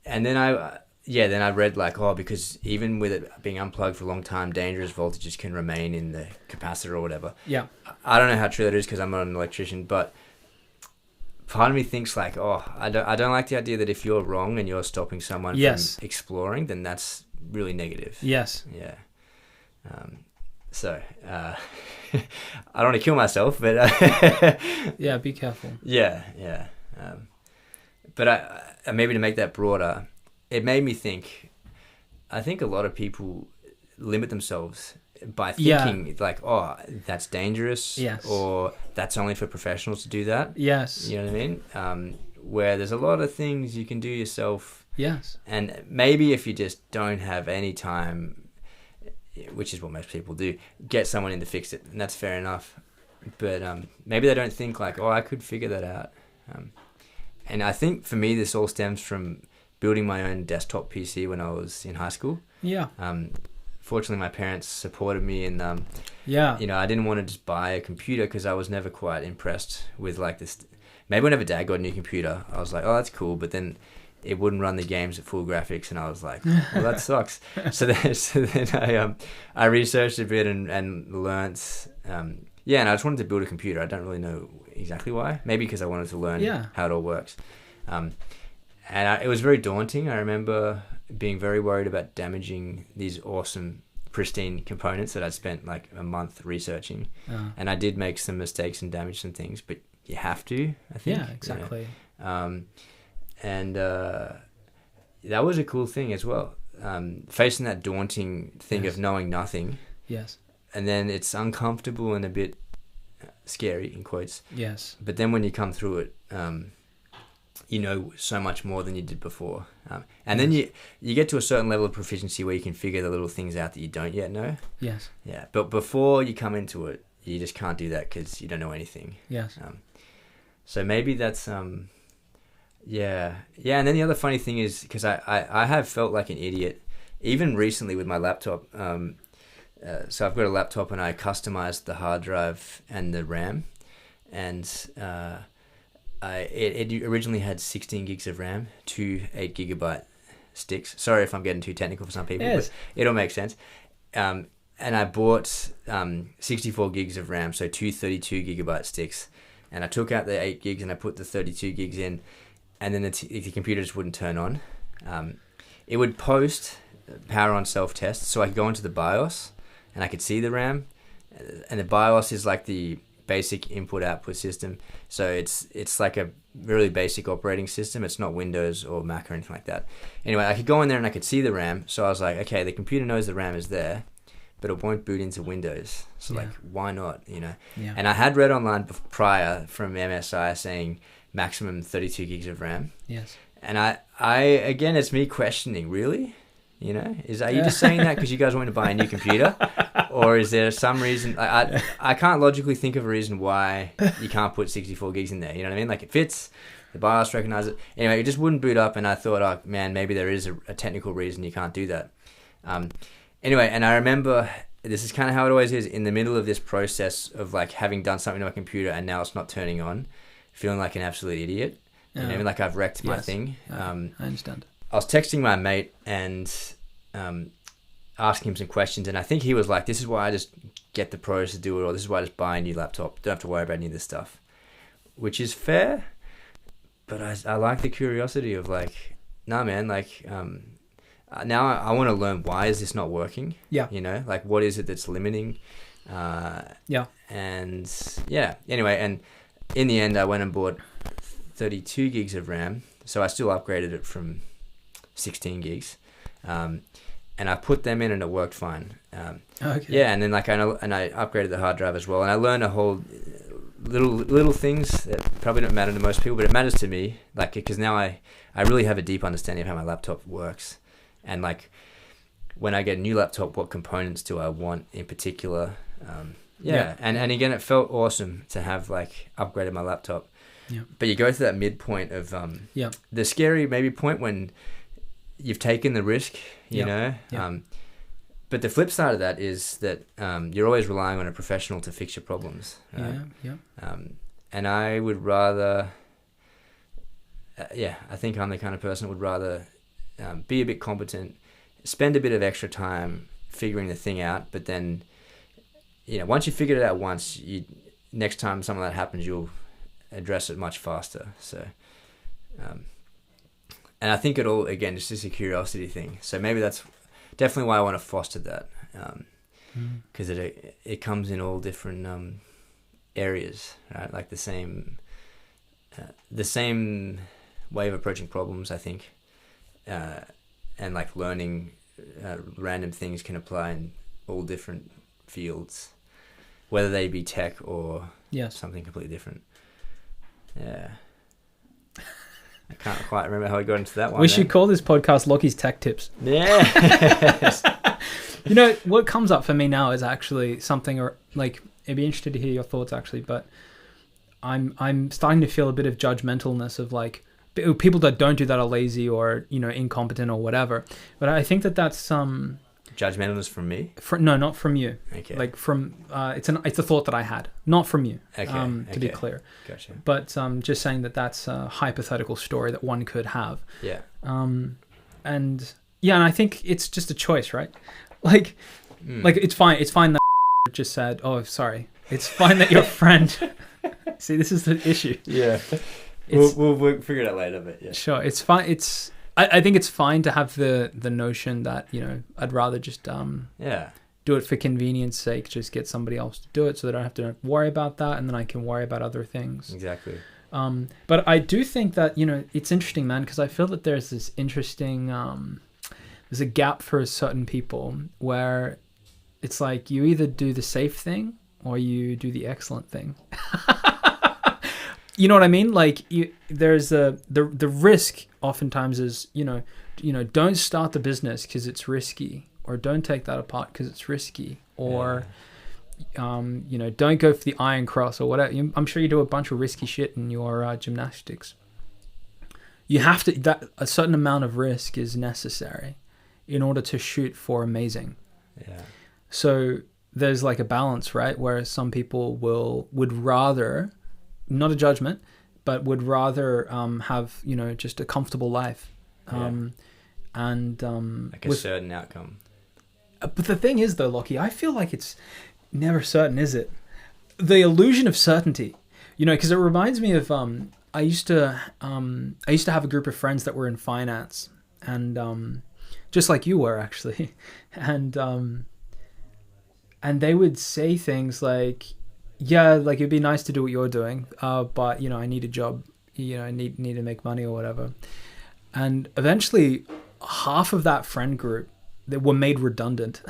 And then I read like, because even with it being unplugged for a long time, dangerous voltages can remain in the capacitor or whatever. Yeah. I don't know how true that is because I'm not an electrician, but part of me thinks like, I don't like the idea that if you're wrong and you're stopping someone from exploring, then that's really negative. Yes. Yeah. So I don't want to kill myself, but yeah, be careful. Yeah. But I maybe to make that broader, it made me think. I think a lot of people limit themselves by thinking like, that's dangerous, or that's only for professionals to do that. Yes. You know what I mean? Where there's a lot of things you can do yourself. Yes. And maybe if you just don't have any time, which is what most people do, get someone in to fix it, and that's fair enough. But maybe they don't think like, I could figure that out. And I think for me, this all stems from building my own desktop PC when I was in high school. Yeah. fortunately my parents supported me in Yeah. you know, I didn't want to just buy a computer because I was never quite impressed with like this. Maybe whenever Dad got a new computer, I was like, oh, that's cool, but then it wouldn't run the games at full graphics, and I was like, well, that sucks. So then I researched a bit and learnt. Yeah, and I just wanted to build a computer. I don't really know exactly why. Maybe because I wanted to learn how it all works. It was very daunting. I remember being very worried about damaging these awesome, pristine components that I'd spent like a month researching. And I did make some mistakes and damage some things, but you have to, I think. Yeah, exactly. That was a cool thing as well. Facing that daunting thing of knowing nothing. Yes. And then it's uncomfortable and a bit scary, in quotes. Yes. But then when you come through it, you know so much more than you did before. And then you get to a certain level of proficiency where you can figure the little things out that you don't yet know. Yes. Yeah. But before you come into it, you just can't do that because you don't know anything. Yes. So maybe that's... Yeah. And then the other funny thing is, because I have felt like an idiot, even recently with my laptop. So I've got a laptop and I customized the hard drive and the RAM. And it originally had 16 gigs of RAM, 2 8GB sticks. Sorry if I'm getting too technical for some people, but it'll make sense. And I bought 64 gigs of RAM, so 2 32GB sticks. And I took out the 8 gigs and I put the 32 gigs in. And then the computer just wouldn't turn on. It would post power on self-test, so I could go into the BIOS and I could see the RAM. And the BIOS is like the basic input-output system. So it's like a really basic operating system. It's not Windows or Mac or anything like that. Anyway, I could go in there and I could see the RAM. So I was like, okay, the computer knows the RAM is there, but it won't boot into Windows. So like, why not, you know? Yeah. And I had read online prior from MSI saying maximum 32 gigs of RAM. Yes. And I again, it's me questioning, really? You know, are you just saying that because you guys want to buy a new computer? Or is there some reason? I can't logically think of a reason why you can't put 64 gigs in there. You know what I mean? Like, it fits, the BIOS recognizes it. Anyway, it just wouldn't boot up, and I thought, oh man, maybe there is a technical reason you can't do that. Anyway, and I remember, this is kind of how it always is, in the middle of this process of like having done something to my computer and now it's not turning on, feeling like an absolute idiot. You know what I mean? Like, I've wrecked my thing. I understand. I was texting my mate and asking him some questions, and I think he was like, this is why I just get the pros to do it, or this is why I just buy a new laptop. Don't have to worry about any of this stuff. Which is fair, but I like the curiosity of like, nah man, like now I want to learn, why is this not working? Yeah. You know, like, what is it that's limiting? And anyway, and in the end I went and bought 32 gigs of RAM, so I still upgraded it from 16 gigs, and I put them in and it worked fine. Okay. Yeah, and then like I upgraded the hard drive as well, and I learned a whole little things that probably don't matter to most people, but it matters to me, like, because now I really have a deep understanding of how my laptop works, and like when I get a new laptop, what components do I want in particular. And again, it felt awesome to have like upgraded my laptop. Yeah. But you go through that midpoint of the scary maybe point when you've taken the risk, you know. But the flip side of that is that you're always relying on a professional to fix your problems. Right? And I would rather, I think I'm the kind of person that would rather be a bit competent, spend a bit of extra time figuring the thing out, but then, you know, once you figured it out once, next time something like that happens, you'll address it much faster. So and I think it all, again, it's just a curiosity thing, so maybe that's definitely why I want to foster that, because it comes in all different areas, right? Like the same way of approaching problems, I think, and like learning random things can apply in all different fields, whether they be tech or something completely different. Yeah. I can't quite remember how we got into that one. We should call this podcast Lockie's Tech Tips. Yeah. You know, what comes up for me now is actually something, or like, I'd be interested to hear your thoughts actually, but I'm starting to feel a bit of judgmentalness of like, people that don't do that are lazy or, you know, incompetent or whatever. But I think that's Judgmentalness from me? No, not from you. Okay. Like from it's a thought that I had, not from you. Okay. To be clear. Gotcha. But just saying that's a hypothetical story that one could have. Yeah. And I think it's just a choice, right? Like it's fine. It's fine that just said, "Oh, sorry." It's fine that your friend. See, this is the issue. Yeah. We'll figure it out later, but yeah. Sure, it's fine. I think it's fine to have the notion that, I'd rather just do it for convenience sake, just get somebody else to do it so they don't have to worry about that, and then I can worry about other things. Exactly. But I do think that, it's interesting, man, because I feel that there's this interesting, there's a gap for certain people where it's like you either do the safe thing or you do the excellent thing. You know what I mean? Like there's the risk oftentimes is, don't start the business because it's risky, or don't take that apart because it's risky, or don't go for the iron cross or whatever. I'm sure you do a bunch of risky shit in your gymnastics. You have to, that a certain amount of risk is necessary in order to shoot for amazing. Yeah. So there's like a balance, right? Where some people would rather, not a judgment, but would rather have, just a comfortable life. And like a certain outcome. But the thing is though, Lockie, I feel like it's never certain, is it? The illusion of certainty, because it reminds me of I used to have a group of friends that were in finance, and just like you were actually, and they would say things like, yeah, like it'd be nice to do what you're doing, but I need a job, I need to make money or whatever. And eventually half of that friend group, they were made redundant.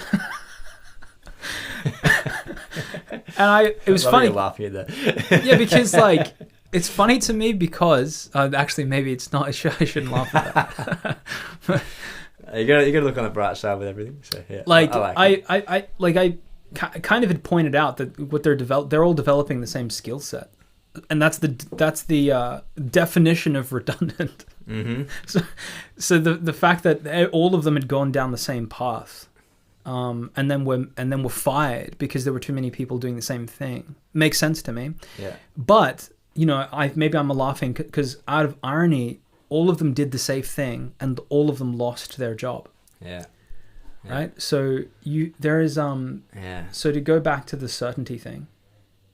And it was funny. You're laughing at that. Yeah, because like it's funny to me because actually maybe it's not. I shouldn't laugh at that. You gotta look on the bright side with everything. So yeah, like I kind of had pointed out that what they're all developing the same skill set, and that's the definition of redundant. Mm-hmm. So the fact that all of them had gone down the same path, and then were fired because there were too many people doing the same thing makes sense to me. Yeah. But I'm laughing because out of irony, all of them did the safe thing, and all of them lost their job. Yeah. Yeah. Right. So there is Yeah. So to go back to the certainty thing,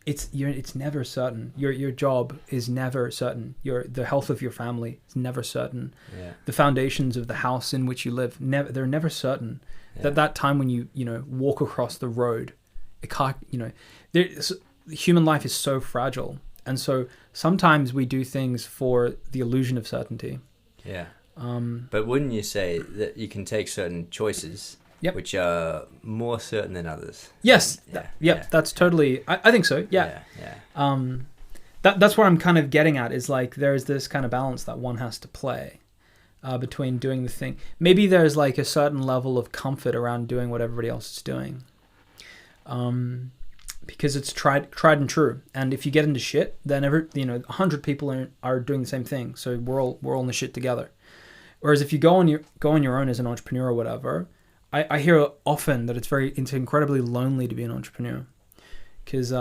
it's never certain. Your job is never certain. The health of your family is never certain. Yeah. The foundations of the house in which you live, they're never certain. Yeah. That time when you walk across the road, it can't, human life is so fragile, and so sometimes we do things for the illusion of certainty. Yeah. But wouldn't you say that you can take certain choices, yep, which are more certain than others? Yes. Yeah. That's totally. I think so. Yeah. Yeah. That's where I'm kind of getting at, is like there's this kind of balance that one has to play between doing the thing. Maybe there's like a certain level of comfort around doing what everybody else is doing, because it's tried and true. And if you get into shit, then 100 people are doing the same thing. So we're all in the shit together. Whereas if you go on your own as an entrepreneur or whatever, I hear often that it's incredibly lonely to be an entrepreneur, because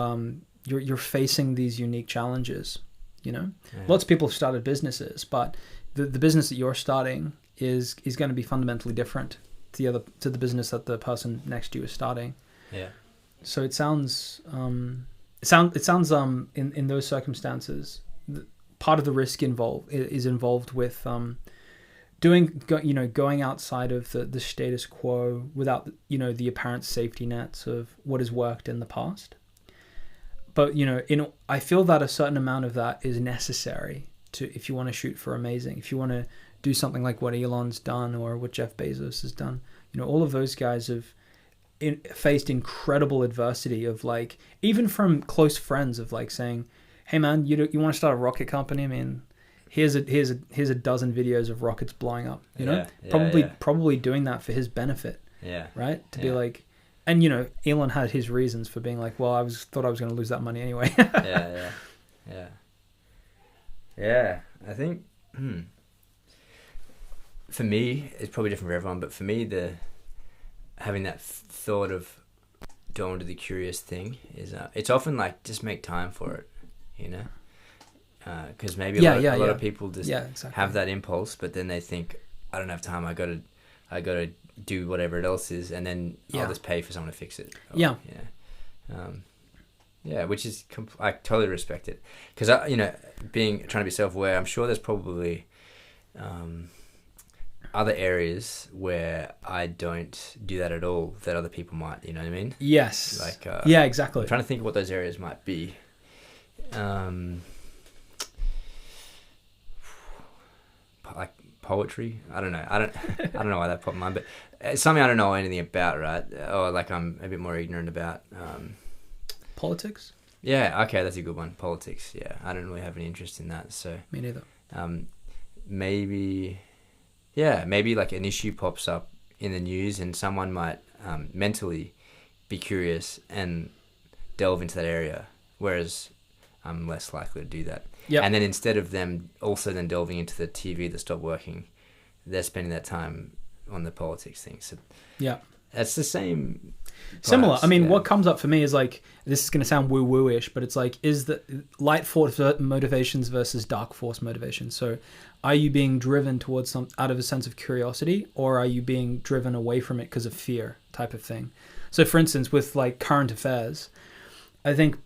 you're facing these unique challenges. Yeah. Lots of people have started businesses, but the business that you're starting is going to be fundamentally different to the business that the person next to you is starting. Yeah. So it sounds in those circumstances, part of the risk involved with going outside of the status quo without the apparent safety nets of what has worked in the past. But I feel that a certain amount of that is necessary if you want to shoot for amazing, if you want to do something like what Elon's done or what Jeff Bezos has done. All of those guys have faced incredible adversity of like, even from close friends of like saying, hey man, you want to start a rocket company? I mean, here's a dozen videos of rockets blowing up, probably doing that for his benefit. Yeah. Right. To be like, and Elon had his reasons for being like, well, I thought I was going to lose that money anyway. Yeah. I think, for me, it's probably different for everyone, but for me, having that thought of going to the curious thing is it's often like just make time for it, you know, because maybe a lot of people just have that impulse, but then they think, I don't have time, I gotta do whatever it else is, and then I'll just pay for someone to fix it. Which is I totally respect it, because trying to be self-aware, I'm sure there's probably other areas where I don't do that at all that other people might, you know what I mean? Yes. Like exactly. I'm trying to think of what those areas might be. Like poetry. I don't know. I don't know why that popped in mind, but it's something I don't know anything about, right? Or like I'm a bit more ignorant about. Politics? Yeah, okay, that's a good one. Politics, yeah. I don't really have any interest in that, so... Me neither. Maybe like an issue pops up in the news and someone might mentally be curious and delve into that area, whereas I'm less likely to do that. Yep. And then instead of them also then delving into the TV that stopped working, they're spending that time on the politics thing. So yeah, that's the same. Similar. I mean, what comes up for me is like, this is going to sound woo-woo-ish, but it's like, is the light force motivations versus dark force motivations. So are you being driven towards out of a sense of curiosity, or are you being driven away from it because of fear type of thing? So for instance, with like current affairs, I think,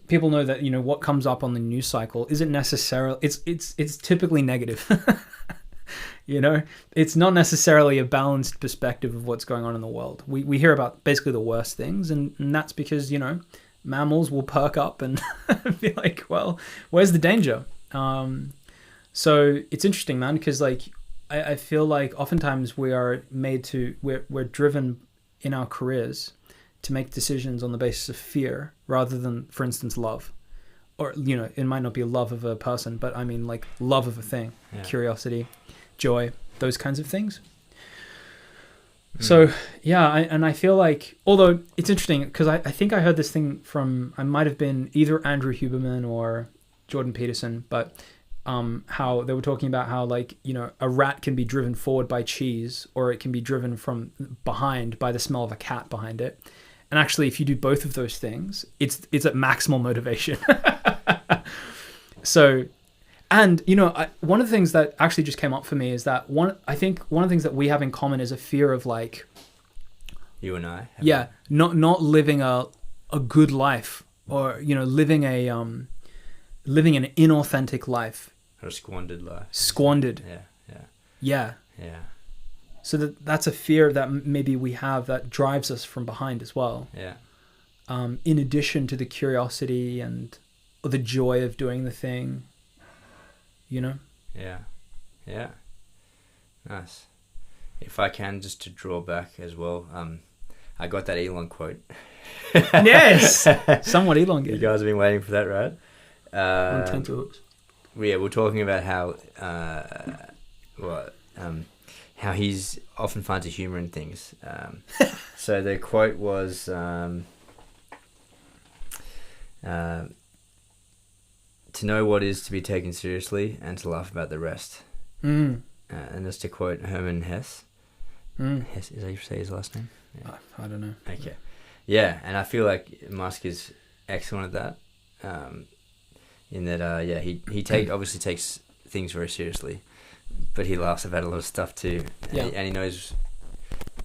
people know that, what comes up on the news cycle isn't necessarily, it's typically negative. It's not necessarily a balanced perspective of what's going on in the world. We hear about basically the worst things, and that's because, mammals will perk up and be like, well, where's the danger? So it's interesting, man, because like I feel like oftentimes we're driven in our careers to make decisions on the basis of fear rather than, for instance, love. Or, it might not be love of a person, but I mean like love of a thing, curiosity, joy, those kinds of things. So, and I feel like, although it's interesting, because I think I heard this thing from, I might have been either Andrew Huberman or Jordan Peterson, but how they were talking about how, like, a rat can be driven forward by cheese, or it can be driven from behind by the smell of a cat behind it. And actually, if you do both of those things, it's at maximal motivation. So... And, one of the things that actually just came up for me is that I think one of the things that we have in common is a fear of like... You and I? Not living a good life, or, living an inauthentic life. Or a squandered life. Squandered. Yeah. So that's a fear that maybe we have that drives us from behind as well. Yeah. In addition to the curiosity and the joy of doing the thing. Yeah. Nice. If I can, just to draw back as well, I got that Elon quote. Yes, somewhat elongated. You guys have been waiting for that, right? On tenterhooks. We're talking about how how he's often finds a humor in things. So the quote was. To know what is to be taken seriously and to laugh about the rest. And that's to quote Herman Hesse. Hesse, is that how you say his last name? Yeah. I don't know. Okay. Yeah, and I feel like Musk is excellent at that. In that, he obviously takes things very seriously, but he laughs about a lot of stuff too. Yeah. And he knows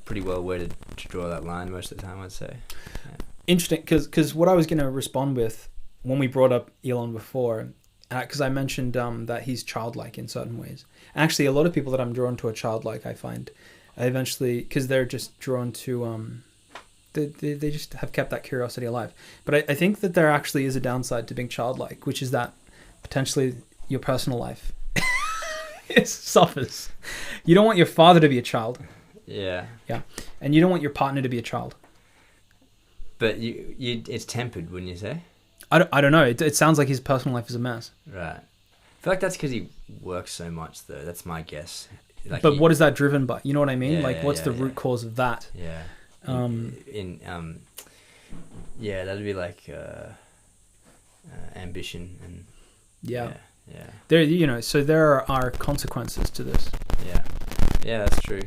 pretty well where to draw that line most of the time, I'd say. Yeah. Interesting, because what I was going to respond with when we brought up Elon before, because I mentioned that he's childlike in certain ways. Actually, a lot of people that I'm drawn to are childlike, I find. I eventually, because they're just drawn to, they just have kept that curiosity alive. But I think that there actually is a downside to being childlike, which is that potentially your personal life it suffers. You don't want your father to be a child. Yeah. Yeah. And you don't want your partner to be a child. But it's tempered, wouldn't you say? I don't know. It sounds like his personal life is a mess. Right. I feel like that's because he works so much, though. That's my guess. Like but what is that driven by? You know what I mean? What's the root cause of that? Yeah. That'd be like ambition and yeah. There, so there are consequences to this. Yeah, that's true.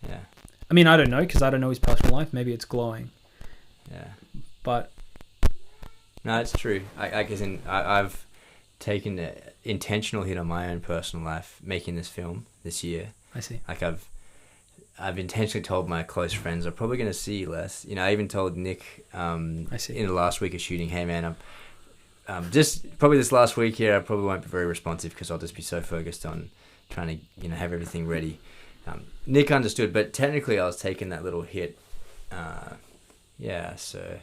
Yeah. I mean, I don't know because I don't know his personal life. Maybe it's glowing. Yeah. But No, it's true. I guess I've taken an intentional hit on my own personal life making this film this year. I see. Like I've intentionally told my close friends I'm probably going to see you less. You know, I even told Nick I see. in the last week of shooting, hey man, just probably this last week here I probably won't be very responsive because I'll just be so focused on trying to have everything ready. Nick understood, but technically I was taking that little hit. So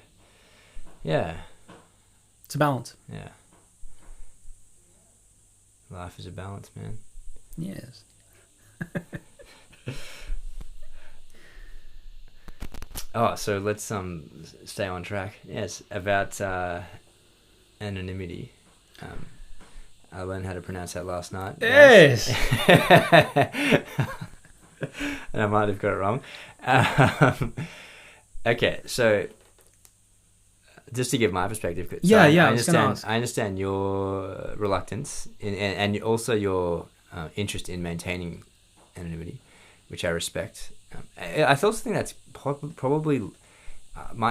yeah, It's a balance. yeah. Life is a balance, man. Yes. Oh, so let's stay on track. Yes, about anonymity. I learned how to pronounce that last night. Yes. And I might have got it wrong. Okay, so just to give my perspective. So I was gonna ask. I understand your reluctance and also your interest in maintaining anonymity, which I respect. I also think that's probably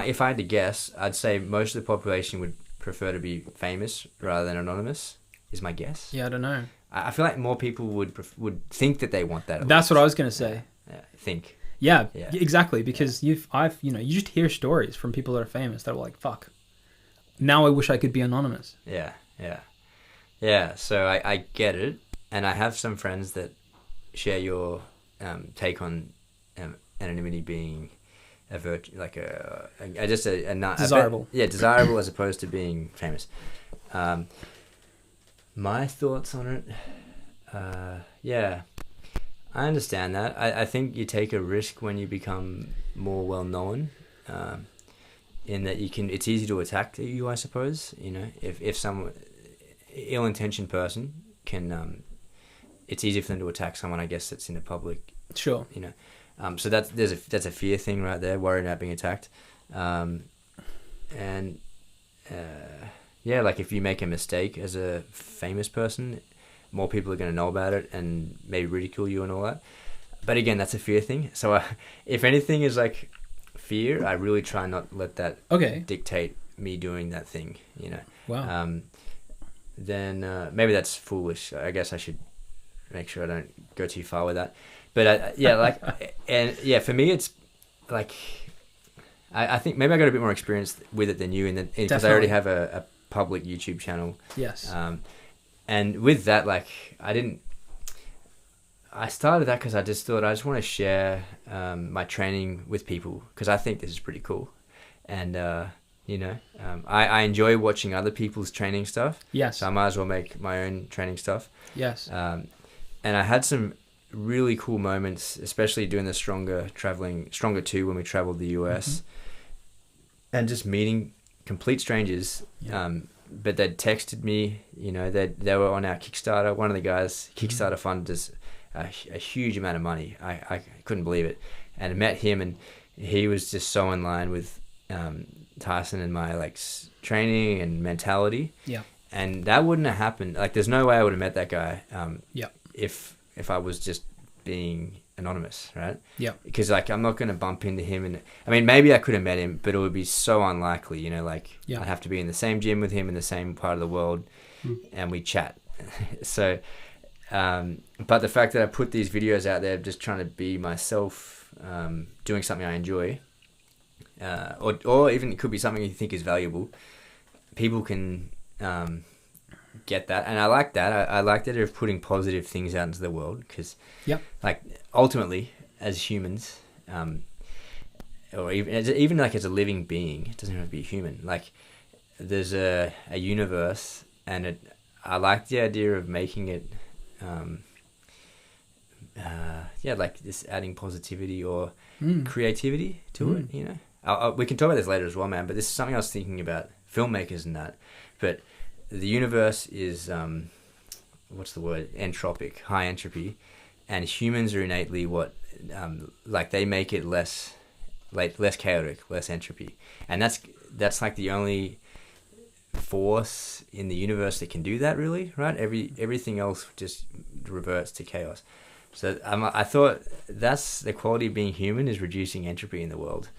if I had to guess, I'd say most of the population would prefer to be famous rather than anonymous. Is my guess. Yeah, I don't know. I feel like more people would think that they want that. That's what I was gonna say. Think. Yeah, exactly. Because you just hear stories from people that are famous that are like, "Fuck, now I wish I could be anonymous." Yeah. So I get it, and I have some friends that share your take on anonymity being a virtue, like desirable. Desirable as opposed to being famous. My thoughts on it, I understand that. I think you take a risk when you become more well known, in that it's easy to attack you, I suppose. You know, if some ill-intentioned person can, it's easy for them to attack someone, I guess, that's in the public. Sure. You know, so that's a fear thing right there, worrying about being attacked, like if you make a mistake as a famous person, more people are going to know about it and maybe ridicule you and all that. But again, that's a fear thing. So if anything is like fear, I really try not to let that dictate me doing that thing, you know. Wow. Then maybe that's foolish. I guess I should make sure I don't go too far with that. But for me, it's like, I think maybe I got a bit more experience with it than you, because I already have a public YouTube channel. Yes. And with that, like, I started that because I just thought I just want to share my training with people because I think this is pretty cool. And, I enjoy watching other people's training stuff. Yes. So I might as well make my own training stuff. Yes. And I had some really cool moments, especially doing the Stronger 2 when we traveled the US. Mm-hmm. And just meeting complete strangers. Yeah. But they'd texted me, you know, they were on our Kickstarter. One of the guys, Kickstarter funded us a huge amount of money. I couldn't believe it. And I met him, and he was just so in line with Tyson and my like training and mentality. Yeah. And that wouldn't have happened. Like, there's no way I would have met that guy. If I was just being anonymous, right? Yeah. Because like I'm not going to bump into him, and I mean maybe I could have met him, but it would be so unlikely, you know. Like I'd have to be in the same gym with him in the same part of the world, and we chat. So, but the fact that I put these videos out there, just trying to be myself, doing something I enjoy, or even it could be something you think is valuable. People can get that, and I like that. I like that of putting positive things out into the world because, like ultimately as humans, or even like as a living being, it doesn't have to be a human. Like there's a universe, and I like the idea of making it, like this adding positivity or creativity to it. You know, we can talk about this later as well, man. But this is something I was thinking about filmmakers and that, but. The universe is, what's the word? Entropic, high entropy, and humans are innately they make it less chaotic, less entropy, and that's like the only force in the universe that can do that, really, right? Everything else just reverts to chaos. So I thought that's the quality of being human, is reducing entropy in the world.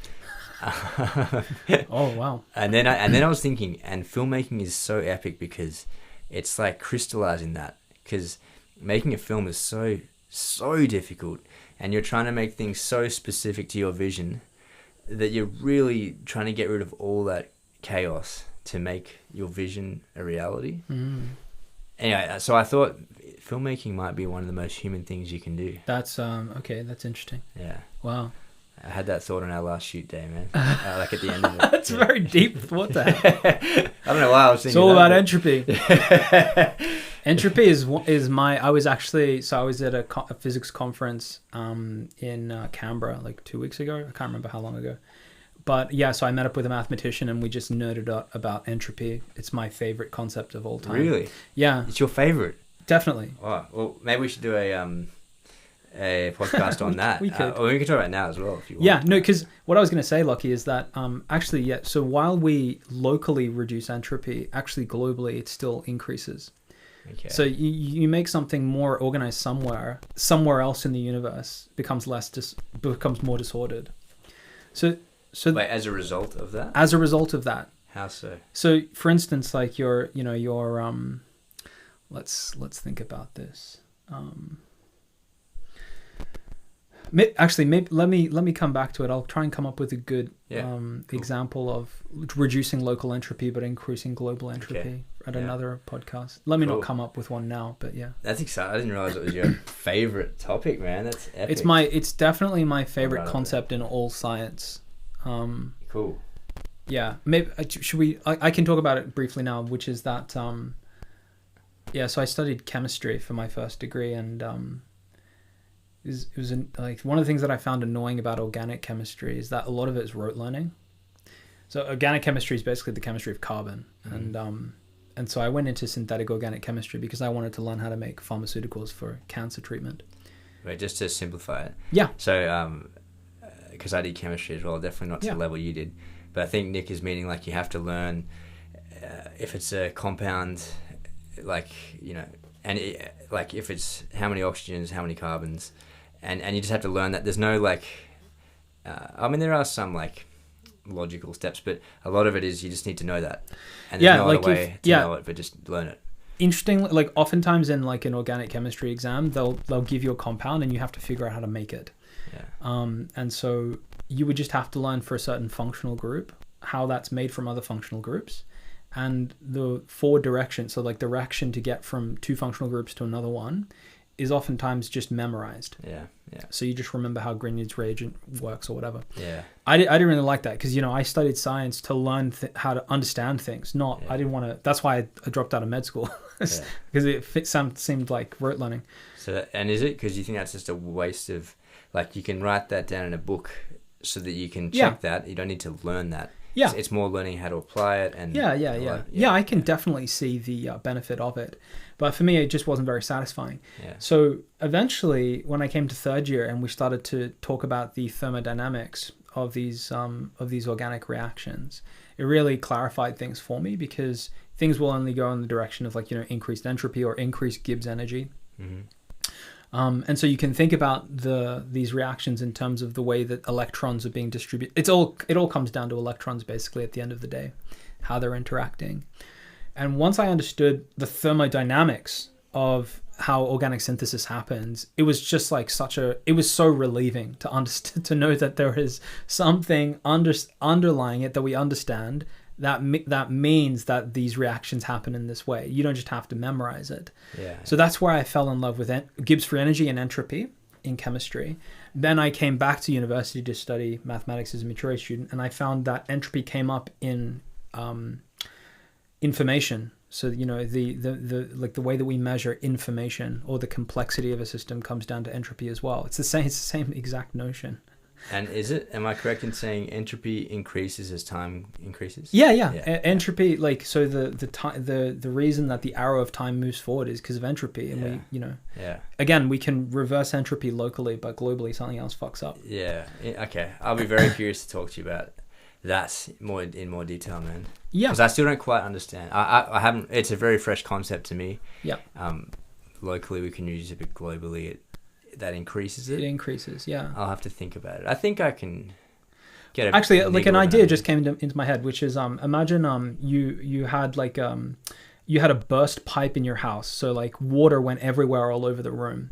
Oh wow. And then I was thinking, and filmmaking is so epic because it's like crystallizing that, because making a film is so difficult, and you're trying to make things so specific to your vision that you're really trying to get rid of all that chaos to make your vision a reality. Anyway, so I thought filmmaking might be one of the most human things you can do. That's okay. That's interesting. Yeah. Wow. I had that thought on our last shoot day, man. Like at the end of it. That's very deep. What the heck? I don't know why I was thinking. It's all about but... entropy. Entropy is my. I was at a physics conference in Canberra like 2 weeks ago. I can't remember how long ago. But yeah, so I met up with a mathematician and we just nerded out about entropy. It's my favorite concept of all time. Really? Yeah. It's your favorite? Definitely. Oh, well, maybe we should do a podcast on that. We could. Or we can talk about it now as well if you want. Yeah, no, because what I was going to say, Lockie, is that actually, yeah, so while we locally reduce entropy, actually globally it still increases. Okay. So you make something more organized somewhere else in the universe becomes becomes more disordered. So wait, as a result of that? As a result of that. How so? So for instance, like your let's think about this. Actually, maybe let me come back to it. I'll try and come up with a good cool. example of reducing local entropy but increasing global entropy at another podcast. Let me not come up with one now, but yeah. That's exciting. I didn't realize it was your favorite topic, man. That's epic. It's definitely my favorite concept in all science. Cool. Yeah, maybe should we? I can talk about it briefly now, which is that. So I studied chemistry for my first degree, and it was like one of the things that I found annoying about organic chemistry is that a lot of it is rote learning. So organic chemistry is basically the chemistry of carbon, and so I went into synthetic organic chemistry because I wanted to learn how to make pharmaceuticals for cancer treatment. Wait, just to simplify it. Yeah. So because I did chemistry as well, definitely not to the level you did, but I think Nick is meaning like you have to learn if it's a compound, like and like if it's how many oxygens, how many carbons, and you just have to learn that. There's no like, I mean there are some like logical steps, but a lot of it is you just need to know that, and there's no other way to know it, but just learn it. Interesting, like oftentimes in like an organic chemistry exam, they'll give you a compound and you have to figure out how to make it. And so you would just have to learn for a certain functional group how that's made from other functional groups, and the forward direction, so like the direction to get from two functional groups to another one, is oftentimes just memorized. So you just remember how Grignard's reagent works or whatever. I didn't really like that because I studied science to learn how to understand things. I didn't want to. That's why I dropped out of med school because it seemed like rote learning. So and is it because you think that's just a waste of, like, you can write that down in a book so that you can check that. You don't need to learn that. It's more learning how to apply it. And I can definitely see the benefit of it, but for me it just wasn't very satisfying. So eventually when I came to third year and we started to talk about the thermodynamics of these organic reactions, it really clarified things for me, because things will only go in the direction of increased entropy or increased Gibbs energy. And so you can think about these reactions in terms of the way that electrons are being distributed. It all comes down to electrons basically at the end of the day, how they're interacting. And once I understood the thermodynamics of how organic synthesis happens, it was just like it was so relieving to know that there is something underlying it that we understand that means that these reactions happen in this way. You don't just have to memorize it. So that's where I fell in love with Gibbs free energy and entropy in chemistry. Then I came back to university to study mathematics as a mature student, and I found that entropy came up in information. So the way that we measure information or the complexity of a system comes down to entropy as well. It's the same exact notion. And am I correct in saying entropy increases as time increases? Yeah. Entropy, like, so the reason that the arrow of time moves forward is because of entropy, and again, we can reverse entropy locally, but globally something else fucks up. Okay, I'll be very curious to talk to you about that in more detail, man. Because I still don't quite understand. I haven't. It's a very fresh concept to me. Locally we can use it, but globally that increases It it. increases, yeah. I'll have to think about it. I think I can get a Actually, like an niggle idea around just came into my head, which is imagine you had like you had a burst pipe in your house, so like water went everywhere all over the room,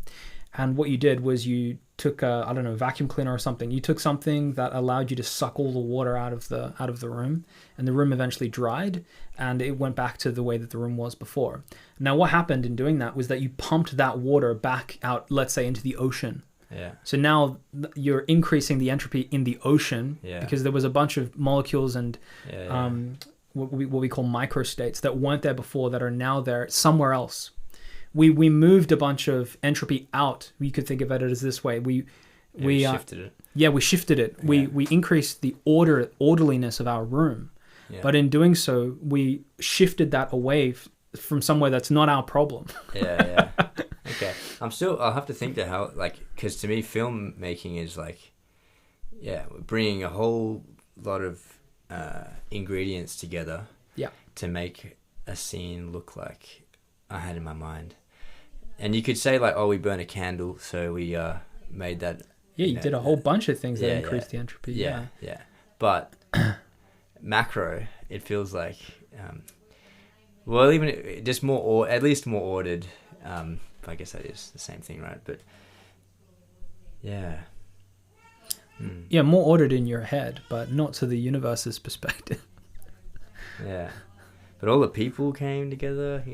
and what you did was you took a, I don't know, vacuum cleaner or something. You took something that allowed you to suck all the water out of the room, and the room eventually dried, and it went back to the way that the room was before. Now, what happened in doing that was that you pumped that water back out, let's say, into the ocean. Yeah. So now you're increasing the entropy in the ocean Yeah. because there was a bunch of molecules and Yeah. what we call microstates that weren't there before that are now there somewhere else. We moved a bunch of entropy out. You could think of it as this way. We shifted it. Yeah, we shifted it. Yeah. We increased the orderliness of our room. Yeah. But in doing so, we shifted that away from somewhere that's not our problem. Yeah. Okay. I'll have to think to how, like, because to me, filmmaking is like, bringing a whole lot of ingredients together. Yeah. To make a scene look like I had in my mind. And you could say like, oh, we burn a candle, so we made that. Yeah, you did a whole bunch of things that increased the entropy. Yeah. But macro, it feels like, well, even just more, or at least more ordered. I guess that is the same thing, right? But yeah. Yeah, more ordered in your head, but not to the universe's perspective. Yeah. But all the people came together,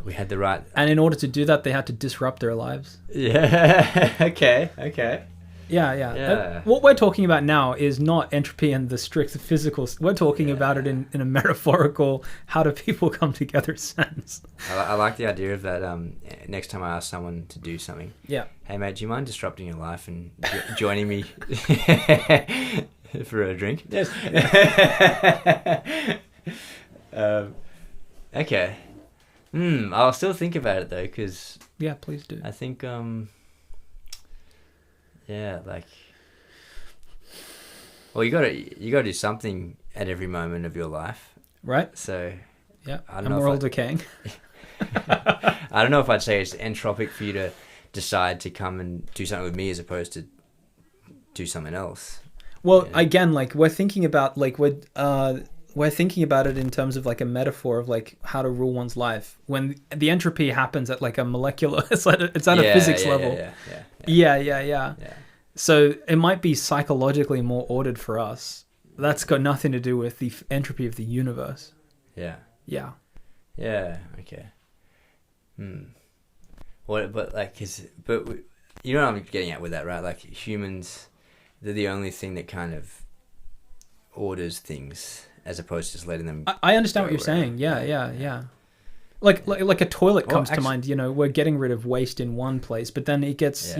we had the right... And in order to do that, they had to disrupt their lives. Yeah. Okay. Yeah. What we're talking about now is not entropy and the strict physical. We're talking about it in a metaphorical, how do people come together sense. I like the idea of that. Next time I ask someone to do something. Yeah. Hey, mate, do you mind disrupting your life and joining me for a drink? Yes. Okay. I'll still think about it though, because yeah, please do. I think like, well, you gotta do something at every moment of your life, right? So yeah, and we're all decaying. I don't know if I'd say it's entropic for you to decide to come and do something with me as opposed to do something else. Well, again, like we're thinking about we're thinking about it in terms of like a metaphor of like how to rule one's life. When the entropy happens at like a molecular, it's at a physics level. Yeah. So it might be psychologically more ordered for us. That's got nothing to do with the entropy of the universe. Yeah. Okay. What? But like, you know what I'm getting at with that, right? Like humans, they're the only thing that kind of orders things, as opposed to just letting them. I understand what you're saying. Yeah. Like a toilet comes to mind. We're getting rid of waste in one place, but then it gets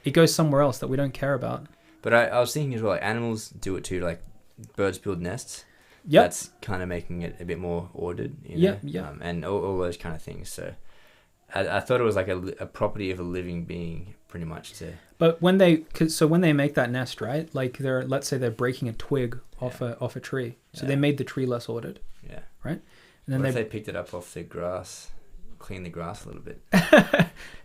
it goes somewhere else that we don't care about. But I was thinking as well, like animals do it too. Like birds build nests. Yeah. That's kind of making it a bit more ordered. Yeah. And all those kind of things. So I thought it was like a property of a living being, pretty much. But when they make that nest, right? Like let's say they're breaking a twig off a tree, so they made the tree less ordered. Yeah. Right. And then what if they picked it up off the grass, clean the grass a little bit?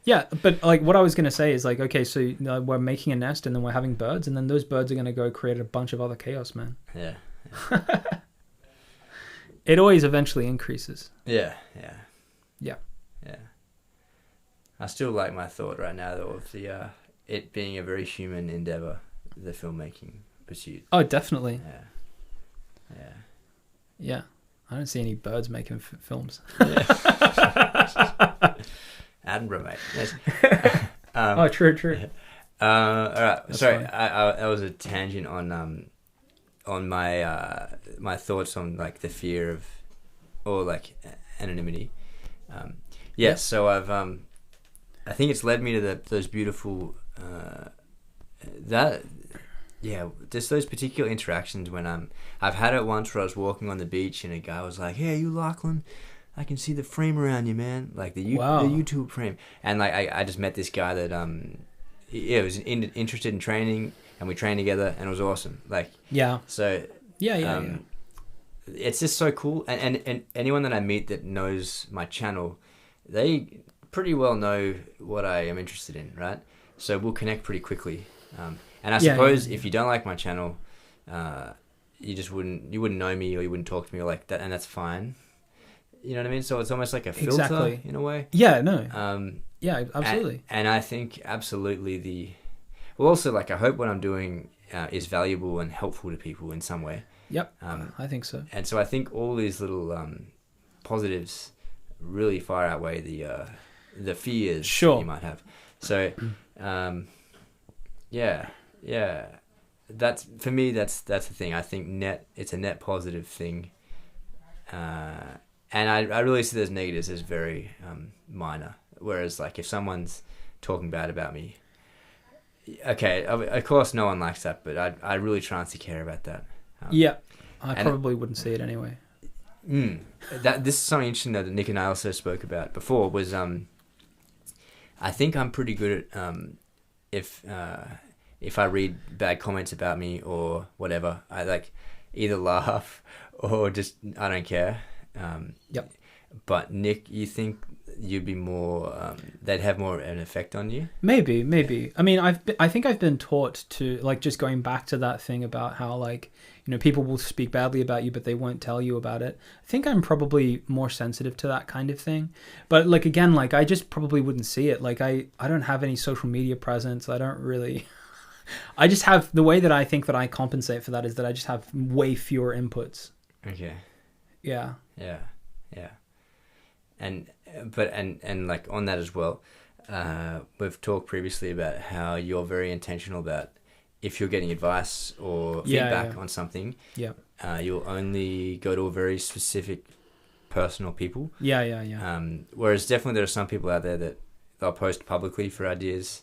Yeah, but like what I was gonna say is like, okay, so we're making a nest, and then we're having birds, and then those birds are gonna go create a bunch of other chaos, man. Yeah. It always eventually increases. Yeah. I still like my thought right now though of the it being a very human endeavor, the filmmaking pursuit. Oh, definitely. Yeah. I don't see any birds making films. Edinburgh, mate. Yes. True. All right. That's Sorry, fine. that was a tangent on my my thoughts on like the fear of, or like anonymity. Yep. So I think it's led me to those beautiful just those particular interactions when I've had it once where I was walking on the beach and a guy was like, "Hey, you Lachlan? I can see the frame around you, man. Like the YouTube frame." And like I just met this guy that was interested in training, and we trained together, and it was awesome. Like So it's just so cool. And anyone that I meet that knows my channel, they pretty well know what I am interested in, right? So we'll connect pretty quickly. And I Yeah, suppose yeah. if you don't like my channel, you wouldn't know me or you wouldn't talk to me or like that, and that's fine. You know what I mean? So it's almost like a filter Exactly. in a way. Yeah, no. Yeah, absolutely. And I think absolutely well, also like I hope what I'm doing is valuable and helpful to people in some way. Yep, I think so. And so I think all these little positives really far outweigh the fears Sure. you might have. So yeah. That's for me. That's the thing. I think it's a net positive thing. And I really see those negatives as very minor. Whereas, like, if someone's talking bad about me, okay, of course no one likes that, but I really try not to care about that. Yeah, I probably wouldn't see it anyway. This is something interesting though that Nick and I also spoke about before was I think I'm pretty good at if I read bad comments about me or whatever, I like either laugh or just I don't care. Yep. But Nick, you think you'd be more they'd have more an effect on you? Maybe. I mean, I think I've been taught to, like, just going back to that thing about how, like, you know, people will speak badly about you but they won't tell you about it. I think I'm probably more sensitive to that kind of thing. But, like, again, like, I just probably wouldn't see it. Like, I don't have any social media presence. I don't really I just have the way that I think that I compensate for that is that I just have way fewer inputs. Okay. Yeah. And like on that as well, we've talked previously about how you're very intentional about if you're getting advice or feedback on something, you'll only go to a very specific personal people. Yeah. Whereas definitely there are some people out there that they'll post publicly for ideas.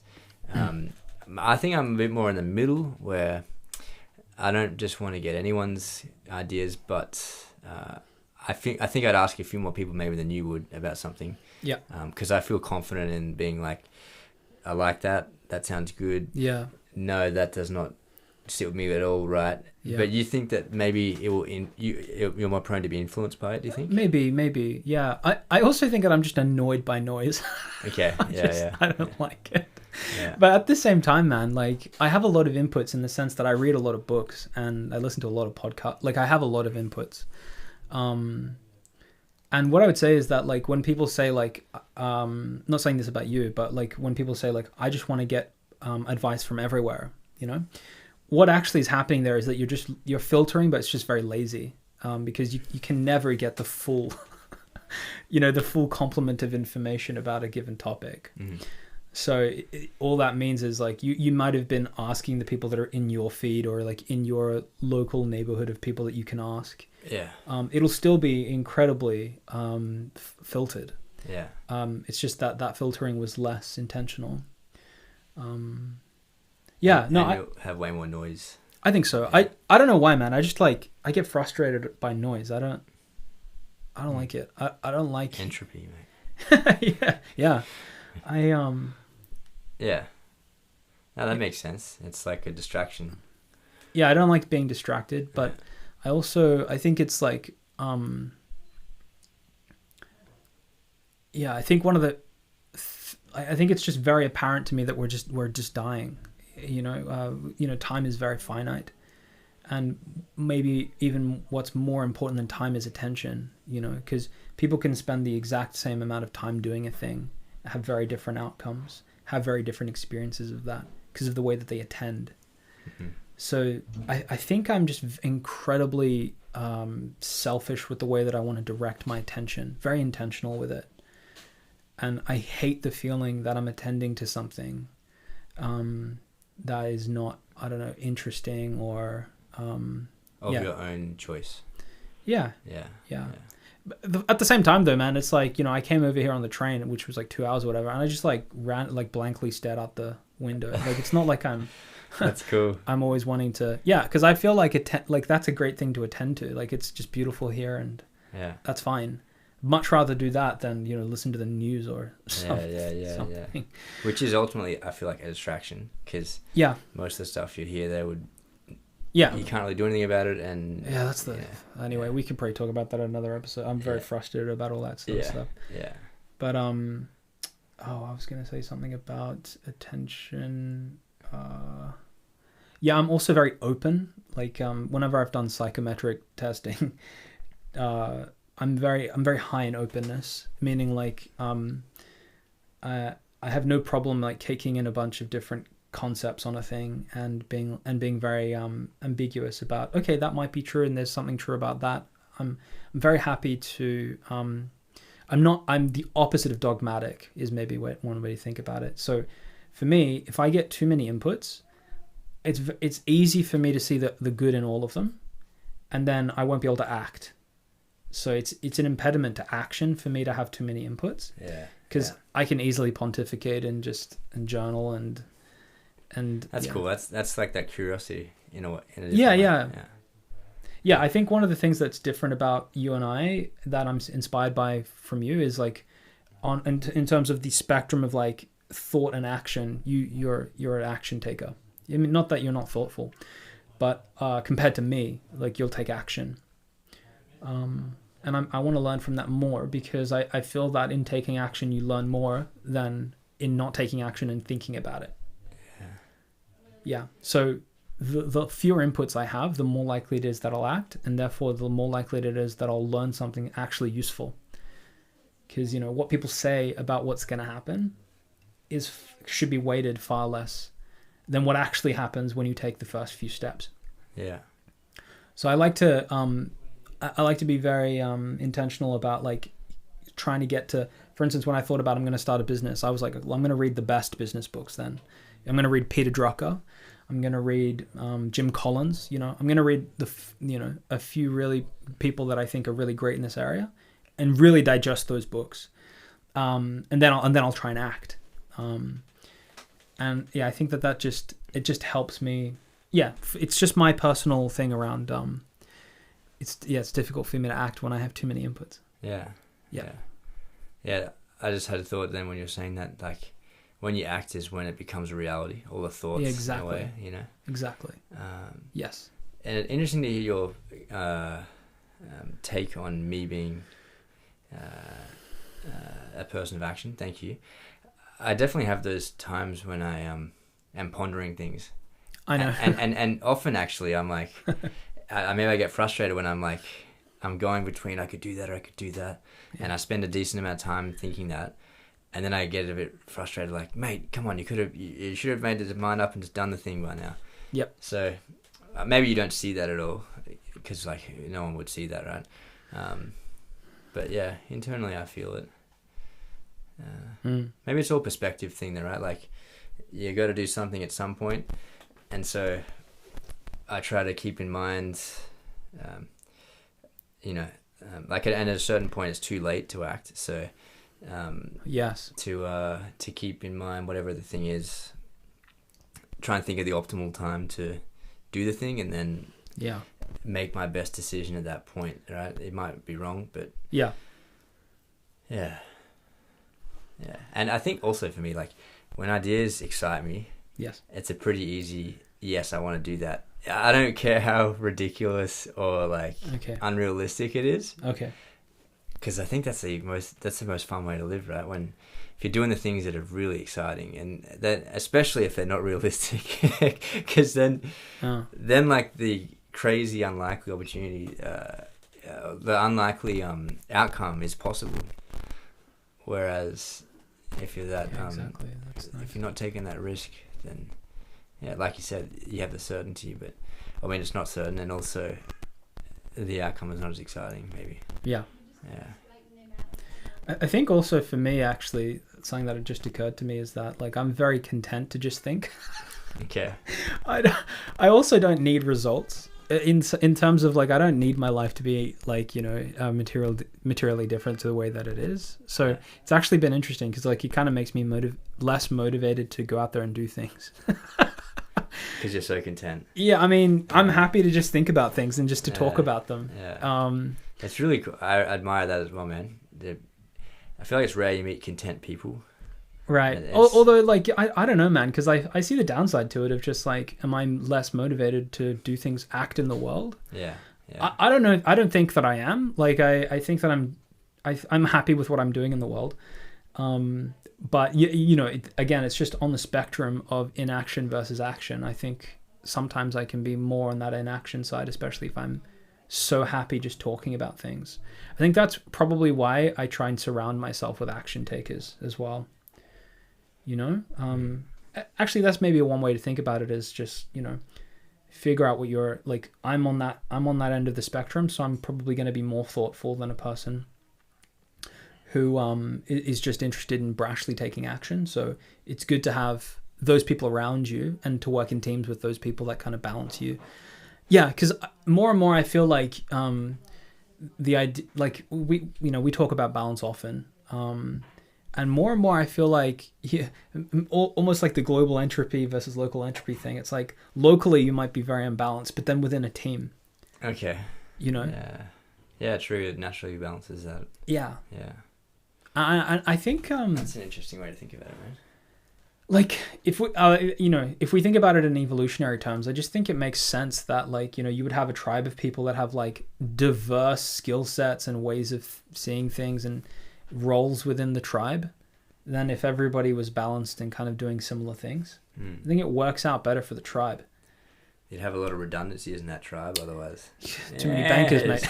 I think I'm a bit more in the middle where I don't just want to get anyone's ideas, but I think I'd ask a few more people maybe than you would about something. Yeah. Because I feel confident in being like, I like that. That sounds good. Yeah. No, that does not sit with me at all, right? Yeah. But you think that maybe it will you're more prone to be influenced by it, do you think? Maybe. Yeah. I also think that I'm just annoyed by noise. Okay. Yeah. I don't like it. Yeah. But at the same time, man, like, I have a lot of inputs in the sense that I read a lot of books and I listen to a lot of podcasts. Like, I have a lot of inputs. And what I would say is that, like, when people say, like, not saying this about you, but, like, when people say, like, I just want to get advice from everywhere, you know, what actually is happening there is that you're filtering, but it's just very lazy, because you can never get the full, the full complement of information about a given topic. Mm-hmm. So all that means is, like, you might have been asking the people that are in your feed or, like, in your local neighborhood of people that you can ask. Yeah. It'll still be incredibly filtered. Yeah. It's just that filtering was less intentional. You'll have way more noise. I think so. Yeah. I don't know why, man. I just, like, I get frustrated by noise. I don't like it. I don't like entropy, mate. Yeah. Yeah. No, that makes sense. It's like a distraction. Yeah, I don't like being distracted, but I think it's like, I think one of the, I think it's just very apparent to me that we're just dying. Time is very finite, and maybe even what's more important than time is attention. Because people can spend the exact same amount of time doing a thing, have very different outcomes, have very different experiences of that because of the way that they attend. Mm-hmm. So I think I'm just incredibly selfish with the way that I want to direct my attention, very intentional with it. And I hate the feeling that I'm attending to something that is not, I don't know, interesting or... your own choice. Yeah. But at the same time, though, man, it's like, I came over here on the train, which was like 2 hours or whatever, and I just, like, blankly stared out the window. Like, it's not like I'm... That's cool. I'm always wanting to... Yeah, because I feel like that's a great thing to attend to. Like, it's just beautiful here, and that's fine. Much rather do that than, listen to the news or something. Yeah. Which is ultimately, I feel like, a distraction, because most of the stuff you hear there would... Yeah. You can't really do anything about it, and... Yeah, that's the... Yeah. Anyway, we could probably talk about that in another episode. I'm very frustrated about all that sort of stuff. Yeah. But, I was going to say something about attention. Yeah, I'm also very open. Like whenever I've done psychometric testing, I'm very high in openness, meaning like I have no problem like taking in a bunch of different concepts on a thing and being very ambiguous about, okay, that might be true and there's something true about that. I'm very happy to I'm the opposite of dogmatic is maybe one way to think about it. So for me, if I get too many inputs, it's easy for me to see the good in all of them, and then I won't be able to act. So it's an impediment to action for me to have too many inputs. Yeah. Because I can easily pontificate and journal and that's cool. That's like that curiosity, you know. Yeah, I think one of the things that's different about you and I that I'm inspired by from you is like in terms of the spectrum of like thought and action, you're an action taker. I mean, not that you're not thoughtful, but compared to me, like you'll take action. And I want to learn from that more, because I feel that in taking action, you learn more than in not taking action and thinking about it. Yeah. So the fewer inputs I have, the more likely it is that I'll act, and therefore the more likely it is that I'll learn something actually useful. Because, you know, what people say about what's going to happen should be weighted far less than what actually happens when you take the first few steps. Yeah. So I like to be very intentional about like trying to get to, for instance, when I thought about I'm going to start a business, I was like, well, I'm going to read the best business books then. I'm going to read Peter Drucker. I'm going to read Jim Collins. You know, I'm going to read a few really people that I think are really great in this area, and really digest those books. And then I'll try and act. And yeah, I think that just helps me. Yeah, it's just my personal thing around. It's difficult for me to act when I have too many inputs. Yeah. I just had a thought then when you were saying that, like, when you act is when it becomes a reality. All the thoughts, exactly. In a way, you know. Exactly. Yes. And interesting to hear your take on me being a person of action. Thank you. I definitely have those times when I am pondering things. I know. And often actually I'm like, maybe I get frustrated when I'm like, I'm going between I could do that or I could do that. Yeah. And I spend a decent amount of time thinking that. And then I get a bit frustrated, like, mate, come on, you should have made your mind up and just done the thing by now. Yep. So maybe you don't see that at all, because like no one would see that, right? But yeah, internally I feel it. Maybe it's all perspective thing there, right? Like you got to do something at some point, and so I try to keep in mind, like and at a certain point it's too late to act. So yes, to keep in mind whatever the thing is, try and think of the optimal time to do the thing, and then make my best decision at that point. Right? It might be wrong, but yeah. And I think also for me, like when ideas excite me, it's a pretty easy yes, I want to do that. I don't care how ridiculous or like unrealistic it is. Okay. Because I think that's the most fun way to live, right? If you're doing the things that are really exciting, and that especially if they're not realistic, because then like the crazy unlikely opportunity, the unlikely outcome is possible. Whereas if you're if you're not taking that risk, then like you said, you have the certainty, but I mean it's not certain, and also the outcome is not as exciting, maybe. Yeah. I think also for me, actually, something that had just occurred to me is that like I'm very content to just think. Okay. I also don't need results in terms of like I don't need my life to be like materially different to the way that it is. So it's actually been interesting because like it kind of makes me less motivated to go out there and do things. Because you're so content. Yeah, I mean, I'm happy to just think about things and just to talk about them. Yeah. It's really cool. I admire that as well, man. I feel like it's rare you meet content people. Right. Although, like, I don't know, man, because I see the downside to it of just like, am I less motivated to do things, act in the world? Yeah. I don't know. I don't think that I am. Like, I think that I'm happy with what I'm doing in the world. But you know, again, it's just on the spectrum of inaction versus action. I think sometimes I can be more on that inaction side, especially if I'm so happy just talking about things. I think that's probably why I try and surround myself with action takers as well. You know, actually, that's maybe one way to think about it, is just, you know, figure out what you're like. I'm on that end of the spectrum, so I'm probably going to be more thoughtful than a person who is just interested in brashly taking action. So it's good to have those people around you and to work in teams with those people that kind of balance you. Yeah, because more and more I feel like the idea, like we talk about balance often, and more I feel like, yeah, almost like the global entropy versus local entropy thing. It's like locally you might be very unbalanced, but then within a team, okay, you know, yeah, true, it naturally balances out. Yeah. I think that's an interesting way to think about it, man. Like if we think about it in evolutionary terms, I just think it makes sense that, like, you know, you would have a tribe of people that have like diverse skill sets and ways of seeing things and roles within the tribe. Then if everybody was balanced and kind of doing similar things, I think it works out better for the tribe. You'd have a lot of redundancies in that tribe otherwise. Too many bankers, mate.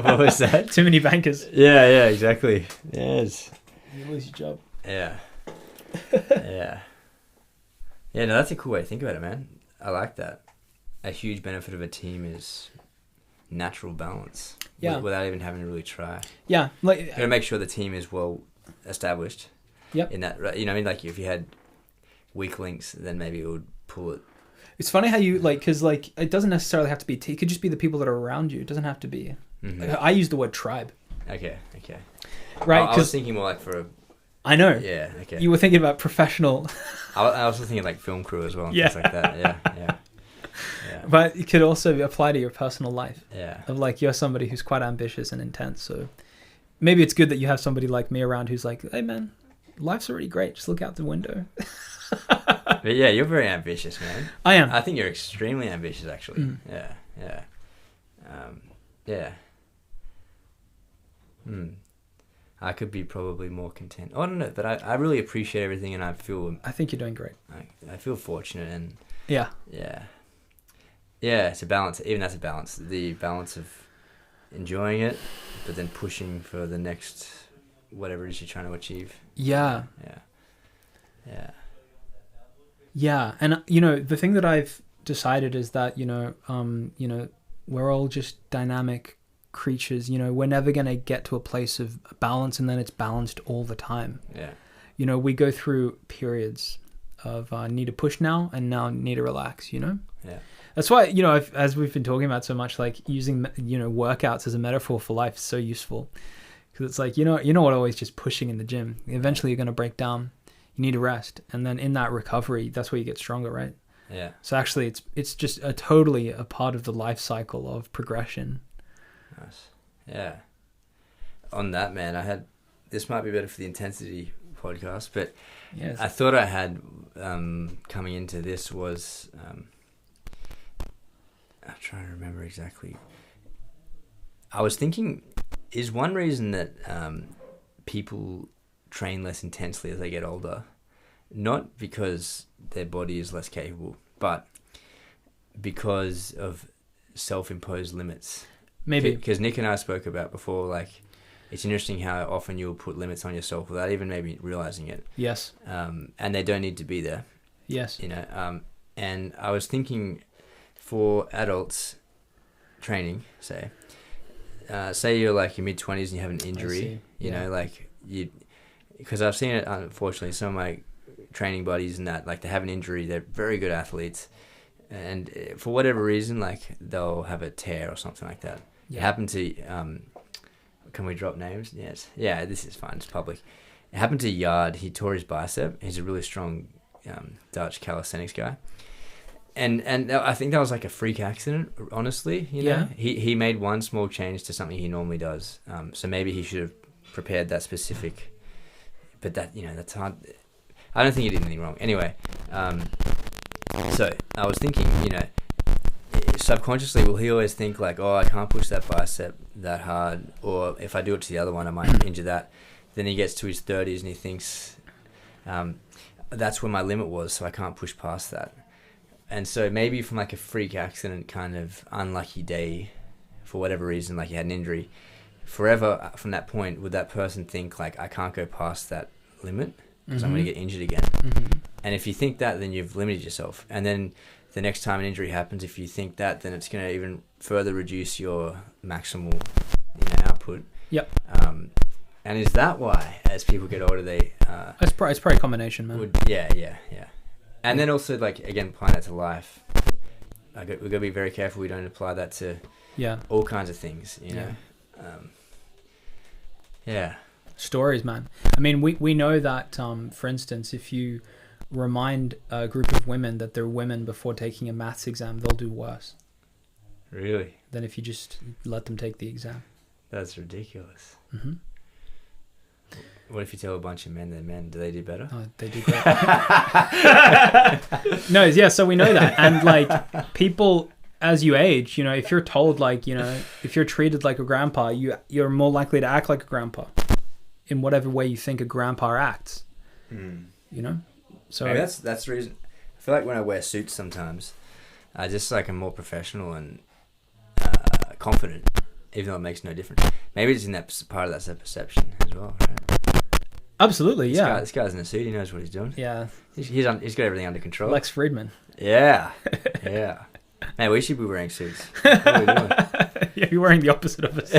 What was that? Too many bankers. Yeah, exactly. Yes. You lose your job. Yeah. Yeah, no, that's a cool way to think about it, man. I like that. A huge benefit of a team is natural balance. Yeah. Without even having to really try. Yeah, like you gotta make sure the team is well established. Yep. In that, you know, I mean, like if you had weak links, then maybe it would pull it. It's funny how you because it doesn't necessarily have to be it could just be the people that are around you. It doesn't have to be. Mm-hmm. I use the word tribe. Okay. Right. I was thinking more like for a. I know. Yeah. Okay. You were thinking about professional. I was thinking like film crew as well. And things like that. Yeah. But it could also apply to your personal life. Yeah. Of like, you're somebody who's quite ambitious and intense. So maybe it's good that you have somebody like me around who's like, hey man, life's already great. Just look out the window. But yeah, you're very ambitious, man. I am. I think you're extremely ambitious, actually. Mm. Yeah. I could be probably more content. I don't know, but I really appreciate everything, and I think you're doing great. I feel fortunate, and yeah. It's a balance. Even that's a balance. The balance of enjoying it, but then pushing for the next whatever it is you're trying to achieve. Yeah. Yeah, and you know, the thing that I've decided is that we're all just dynamic creatures. You know, we're never going to get to a place of balance and then it's balanced all the time. Yeah. You know, we go through periods of need to push now and now need to relax, you know? Yeah. That's why, you know, as we've been talking about so much, like using, you know, workouts as a metaphor for life is so useful. Because it's like, you know what, always just pushing in the gym. Eventually you're going to break down. You need to rest. And then in that recovery, that's where you get stronger, right? Yeah. So actually it's just totally a part of the life cycle of progression. Nice. Yeah. On that, man, this might be better for the intensity podcast, but yes. I thought I had coming into this was I'm trying to remember exactly. I was thinking, is one reason that people train less intensely as they get older, not because their body is less capable, but because of self-imposed limits. Maybe. Because Nick and I spoke about before, like, it's interesting how often you'll put limits on yourself without even maybe realizing it. Yes. And they don't need to be there. Yes. You know, and I was thinking for adults training, say you're like your mid-20s and you have an injury, you know, like because I've seen it, unfortunately, some of my training buddies and that, like, they have an injury, they're very good athletes, and for whatever reason, like, they'll have a tear or something like that. Yeah. It happened to, can we drop names? Yes. Yeah, this is fine, it's public. It happened to Yard. He tore his bicep. He's a really strong Dutch calisthenics guy. And I think that was like a freak accident, honestly. You know? He made one small change to something he normally does. So maybe he should have prepared that specific, but that, you know, that's hard. I don't think he did anything wrong. Anyway, so I was thinking, you know, subconsciously, will he always think like, oh, I can't push that bicep that hard, or if I do it to the other one, I might injure that. then he gets to his 30s and he thinks, that's where my limit was, so I can't push past that. And so maybe from like a freak accident kind of unlucky day, for whatever reason, like he had an injury, forever from that point, would that person think like, I can't go past that limit because I'm going to get injured again? And if you think that, then you've limited yourself. And then the next time an injury happens, if you think that, then it's going to even further reduce your maximal output. Yep. And is that why, as people get older, they... it's probably a combination, man. Yeah. And then also, like, again, applying that to life. We've got to be very careful we don't apply that to all kinds of things, you know? Yeah. Stories, man. I mean, we know that, for instance, if you remind a group of women that they're women before taking a maths exam, they'll do worse. Really? Than if you just let them take the exam. That's ridiculous. What if you tell a bunch of men they're men? Do they do better? Oh, they do great. No, yeah, so we know that. And, like, people, as you age, you know, if you're told, like, you know, if you're treated like a grandpa, you're more likely to act like a grandpa in whatever way you think a grandpa acts. You know? So maybe that's the reason. I feel like when I wear suits sometimes, I just like I'm more professional and confident, even though it makes no difference. Maybe it's in that part of that perception as well, right? Absolutely, yeah. This guy's in a suit. He knows what he's doing. Yeah. He's got everything under control. Lex Friedman. Yeah. Man, we should be wearing suits. What are we doing? Yeah, you're wearing the opposite of us.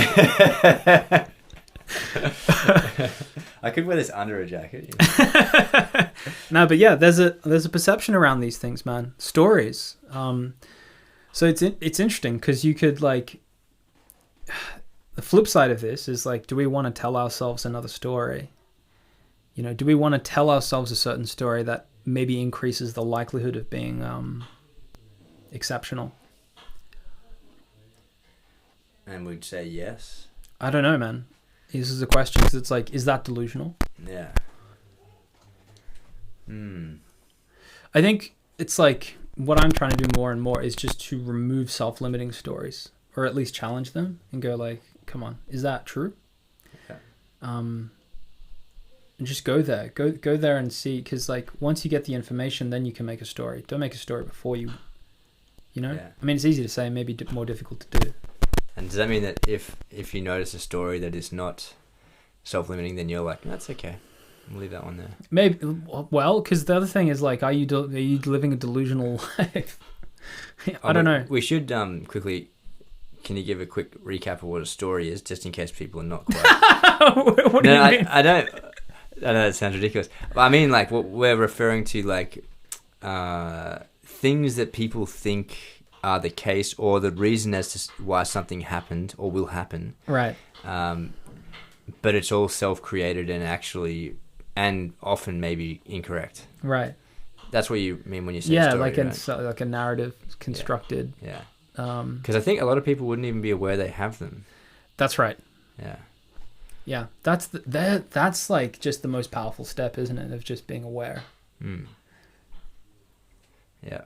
I could wear this under a jacket. You know? No, but yeah, there's a perception around these things, man. Stories. So it's interesting because you could, like, the flip side of this is, like, do we want to tell ourselves another story? You know, do we want to tell ourselves a certain story that maybe increases the likelihood of being exceptional? And we'd say yes. I don't know, man. This is a question because it's like, is that delusional? Yeah. I think it's like what I'm trying to do more and more is just to remove self-limiting stories, or at least challenge them and go like, come on, is that true? Yeah. And just go there and see, because like once you get the information, then you can make a story. Don't make a story before you know. Yeah. I mean, it's easy to say, maybe more difficult to do. And does that mean that if you notice a story that is not self-limiting, then you're like, that's okay, we'll leave that one there? Maybe. Well, because the other thing is like, are you living a delusional life? I don't know. We should quickly. Can you give a quick recap of what a story is, just in case people are not quite? What do you mean? I don't. I know that sounds ridiculous. But I mean, like, what we're referring to, like, things that people think are the case, or the reason as to why something happened or will happen. Right. But it's all self-created and often maybe incorrect. Right. That's what you mean when you say story, right? like a narrative constructed. Yeah. Because I think a lot of people wouldn't even be aware they have them. That's right. Yeah. Yeah, that's like just the most powerful step, isn't it? Of just being aware. Yeah.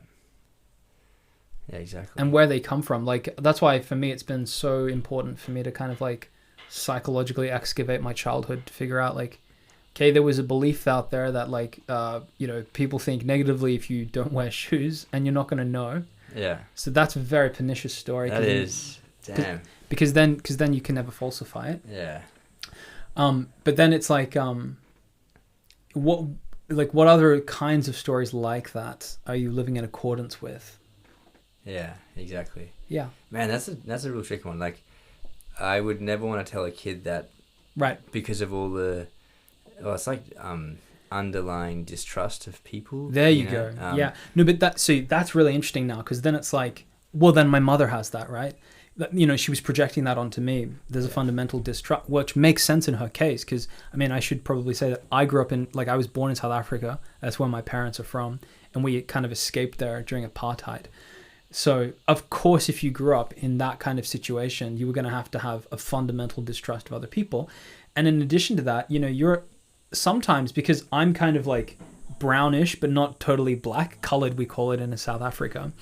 Yeah, exactly. And where they come from. Like, that's why for me, it's been so important for me to kind of like psychologically excavate my childhood to figure out like, okay, there was a belief out there that like, you know, people think negatively if you don't wear shoes, and you're not going to know. Yeah. So that's a very pernicious story. That is. Damn. Because then you can never falsify it. Yeah. But then it's like, what other kinds of stories like that are you living in accordance with? Yeah, exactly. Yeah. Man, that's a real tricky one. Like, I would never want to tell a kid that. Right. Because of all the, it's like underlying distrust of people. There you go. Yeah. No, but that's really interesting now, because then it's like, well, then my mother has that, right? You know, she was projecting that onto me. There's a fundamental distrust, which makes sense in her case, because, I mean, I should probably say that I grew up I was born in South Africa. That's where my parents are from, and we kind of escaped there during apartheid. So, of course, if you grew up in that kind of situation, you were going to have a fundamental distrust of other people. And in addition to that, you know, you're sometimes, because I'm kind of like brownish, but not totally black, colored, we call it in South Africa.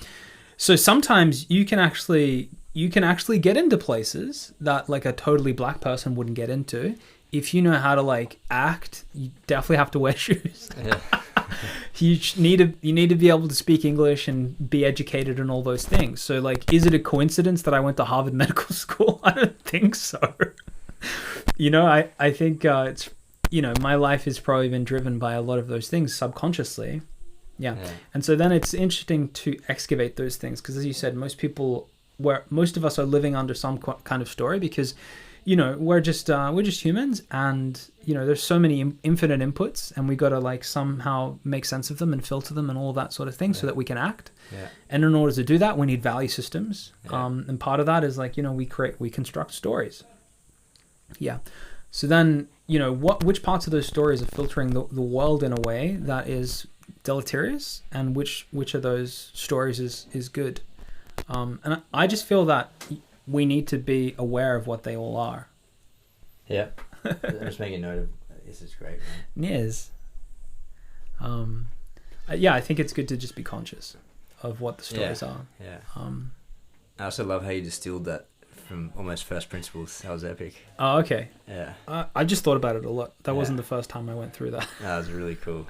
So sometimes you can actually get into places that like a totally black person wouldn't get into if you know how to like act, you definitely have to wear shoes. Yeah. You need to be able to speak English and be educated and all those things. So like, is it a coincidence that I went to Harvard Medical School? I don't think so. I think it's, my life has probably been driven by a lot of those things subconsciously. Yeah. And so then it's interesting to excavate those things, because as you said, most of us are living under some kind of story, because we're just humans, and there's so many infinite inputs, and we got to like somehow make sense of them and filter them and all that sort of thing, so that we can act. And in order to do that, we need value systems. And part of that is like, we construct stories. So then, which parts of those stories are filtering the world in a way that is deleterious, and which of those stories is good. And I just feel that we need to be aware of what they all are. Yeah. I'm just making a note of this. Is great, man. Yes. I think it's good to just be conscious of what the stories are. Yeah. I also love how you distilled that from almost first principles. That was epic. Oh, okay. Yeah. I just thought about it a lot. That wasn't the first time I went through that. That was really cool.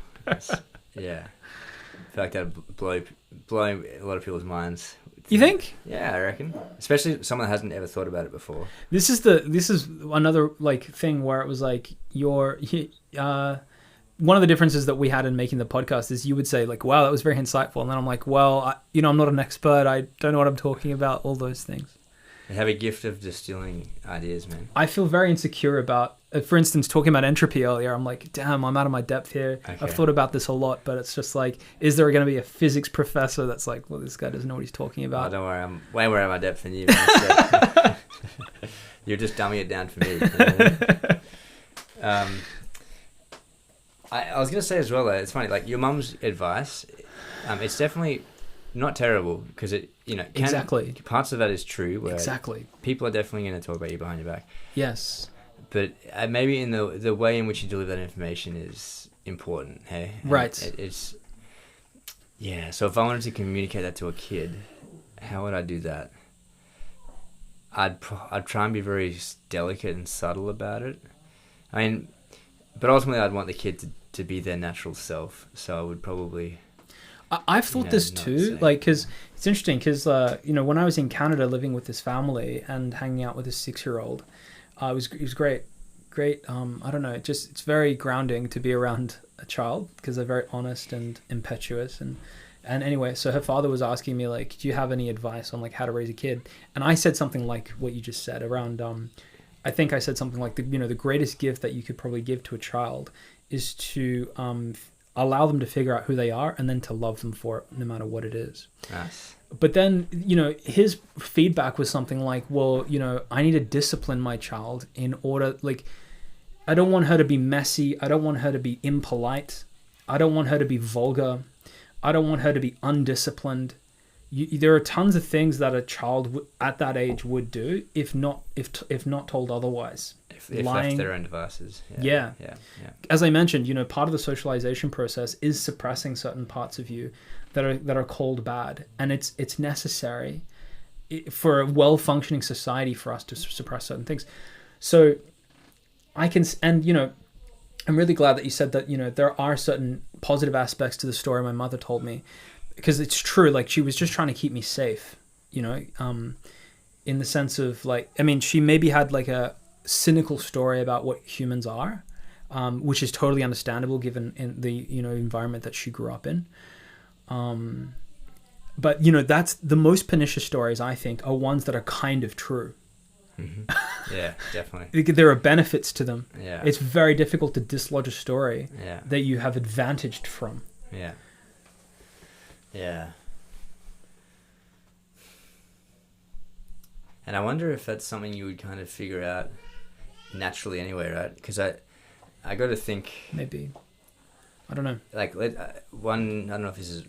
Yeah. I feel like that would blow a lot of people's minds. You think? Yeah, I reckon. Especially someone that hasn't ever thought about it before. This is another like thing where it was like one of the differences that we had in making the podcast is you would say like, wow, that was very insightful. And then I'm like, well, I'm not an expert. I don't know what I'm talking about. All those things. You have a gift of distilling ideas, man. I feel very insecure about, for instance, talking about entropy earlier. I'm like, damn, I'm out of my depth here. Okay. I've thought about this a lot, but it's just like, is there going to be a physics professor that's like, well, this guy doesn't know what he's talking about? Oh, don't worry. I'm way more out of my depth than you. So you're just dumbing it down for me. I was going to say as well, it's funny, like your mum's advice, it's definitely not terrible, because it, exactly, parts of that is true, where exactly people are definitely going to talk about you behind your back. Yes. But maybe in the way in which you deliver that information is important, hey? And right. It's so if I wanted to communicate that to a kid, how would I do that? I'd try and be very delicate and subtle about it. I mean, but ultimately I'd want the kid to be their natural self, so I would probably... I've thought this too, like, because it's interesting, because, when I was in Canada living with this family and hanging out with this 6-year-old, it was great. I don't know, it's very grounding to be around a child, because they're very honest and impetuous. And anyway, so her father was asking me, like, do you have any advice on, like, how to raise a kid? And I said something like what you just said around, I think I said something like, the greatest gift that you could probably give to a child is to... allow them to figure out who they are, and then to love them for it, no matter what it is. Nice. But then, his feedback was something like, well, I need to discipline my child in order, like, I don't want her to be messy. I don't want her to be impolite. I don't want her to be vulgar. I don't want her to be undisciplined. There are tons of things that a child at that age would do if not told otherwise. If left their own devices. Yeah. As I mentioned, part of the socialization process is suppressing certain parts of you that are called bad, and it's necessary for a well-functioning society for us to suppress certain things. So I'm really glad that you said that, there are certain positive aspects to the story my mother told me, because it's true. Like, she was just trying to keep me safe, in the sense of, like, I mean, she maybe had like a cynical story about what humans are, which is totally understandable given in the environment that she grew up in. But that's the most pernicious stories, I think, are ones that are kind of true. Mm-hmm. Yeah, definitely. There are benefits to them. Yeah, it's very difficult to dislodge a story yeah. that you have advantaged from. Yeah. Yeah. And I wonder if that's something you would kind of figure out naturally anyway, right? Because I got to think... Maybe. I don't know. Like, I don't know if this is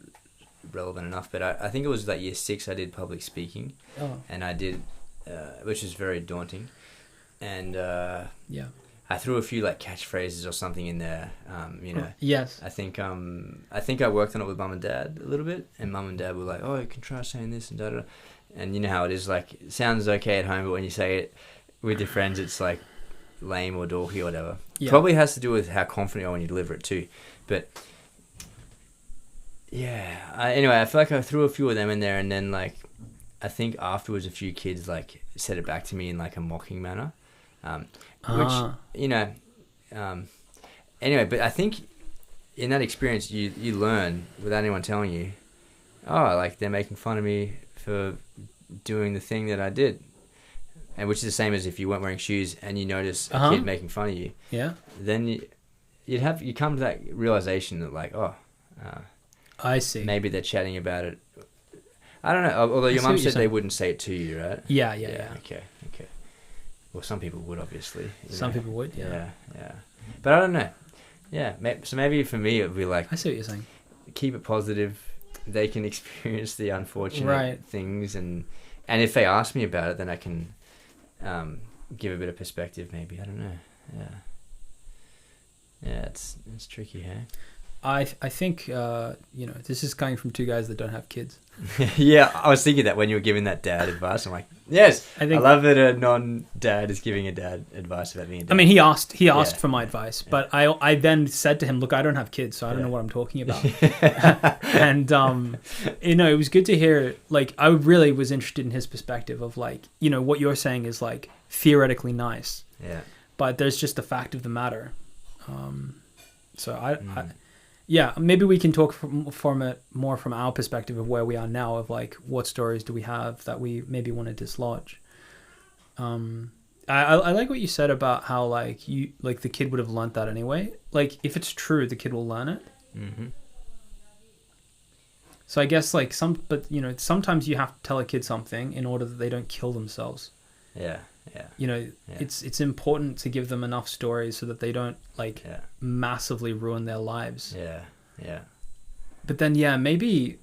relevant enough, but I think it was like year 6 I did public speaking. Oh. And I did, which is very daunting. And yeah. I threw a few like catchphrases or something in there, Yes. I think I worked on it with mum and dad a little bit, and mum and dad were like, "Oh, you can try saying this and da da." And you know how it is, like, it sounds okay at home, but when you say it with your friends, it's like lame or dorky or whatever. Yeah. Probably has to do with how confident you are when you deliver it too. But yeah, anyway, I feel like I threw a few of them in there, and then like I think afterwards a few kids like said it back to me in like a mocking manner, which you know. Anyway, but I think in that experience you learn without anyone telling you, oh, like they're making fun of me for doing the thing that I did. And which is the same as if you weren't wearing shoes and you notice a kid making fun of you. Yeah. Then you come to that realization that like, I see. Maybe they're chatting about it. I don't know. Although your mum said they wouldn't say it to you, right? Yeah. Okay. Well, some people would obviously. Some people would. Yeah. But I don't know. Yeah. So maybe for me it would be like. I see what you're saying. Keep it positive. They can experience the unfortunate things, and if they ask me about it, then I can. Give a bit of perspective, maybe. I don't know. Yeah, it's tricky, hey? I think this is coming from two guys that don't have kids. Yeah, I was thinking that when you were giving that dad advice. I'm like, yes, I love that a non-dad is giving a dad advice about being a dad. I mean, he asked for my advice, but I then said to him, look, I don't have kids, so I don't know what I'm talking about. And it was good to hear. Like, I really was interested in his perspective of like, what you're saying is like theoretically nice, but there's just the fact of the matter. So maybe we can talk from it more from our perspective of where we are now, of like what stories do we have that we maybe want to dislodge. I like what you said about how like the kid would have learnt that anyway. Like if it's true, the kid will learn it. Mm-hmm. So I guess like sometimes you have to tell a kid something in order that they don't kill themselves. Yeah. It's important to give them enough stories so that they don't massively ruin their lives. Yeah. But then maybe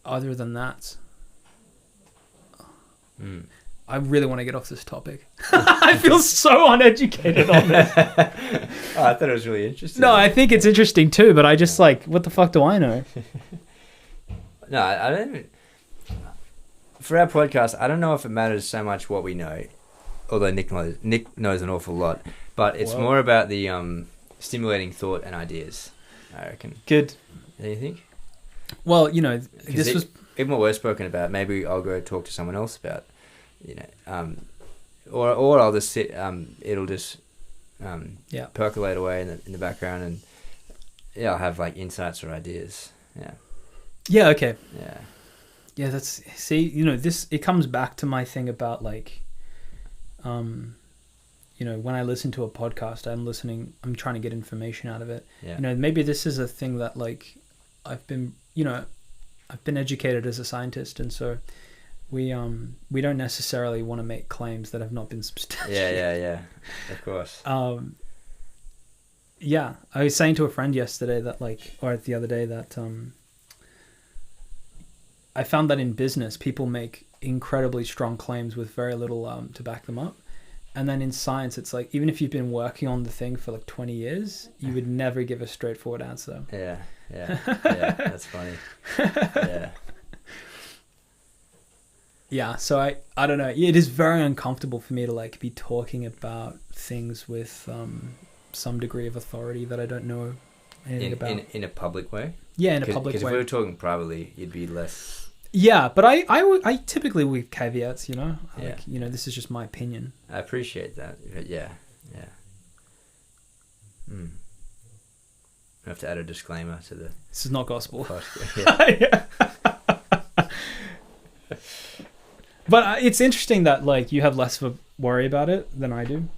other than that, I really want to get off this topic. I feel so uneducated on this. I thought it was really interesting. No, I think it's interesting too, but I just what the fuck do I know? No, I don't. For our podcast, I don't know if it matters so much what we know. Although Nick knows an awful lot, but it's more about the stimulating thought and ideas, I reckon. Good. Do you think? Well, this was even what we're spoken about. Maybe I'll go talk to someone else about, or I'll just sit. It'll just percolate away in the background, and I'll have like insights or ideas. Yeah. Okay. Yeah. This it comes back to my thing about like. When I listen to a podcast, I'm trying to get information out of it. Yeah. Maybe this is a thing that like I've been educated as a scientist, and so we don't necessarily want to make claims that have not been substantiated. Yeah. Of course. I was saying to a friend yesterday that the other day that I found that in business people make incredibly strong claims with very little to back them up, and then in science it's like even if you've been working on the thing for like 20 years you would never give a straightforward answer. Yeah That's funny. So I don't know, it is very uncomfortable for me to like be talking about things with some degree of authority that I don't know anything about in a public way. In a public way, because if we were talking privately you'd be less. Yeah, but I typically with caveats, this is just my opinion. I appreciate that. Yeah. I have to add a disclaimer to the. This is not gospel. Yeah. But it's interesting that like you have less of a worry about it than I do.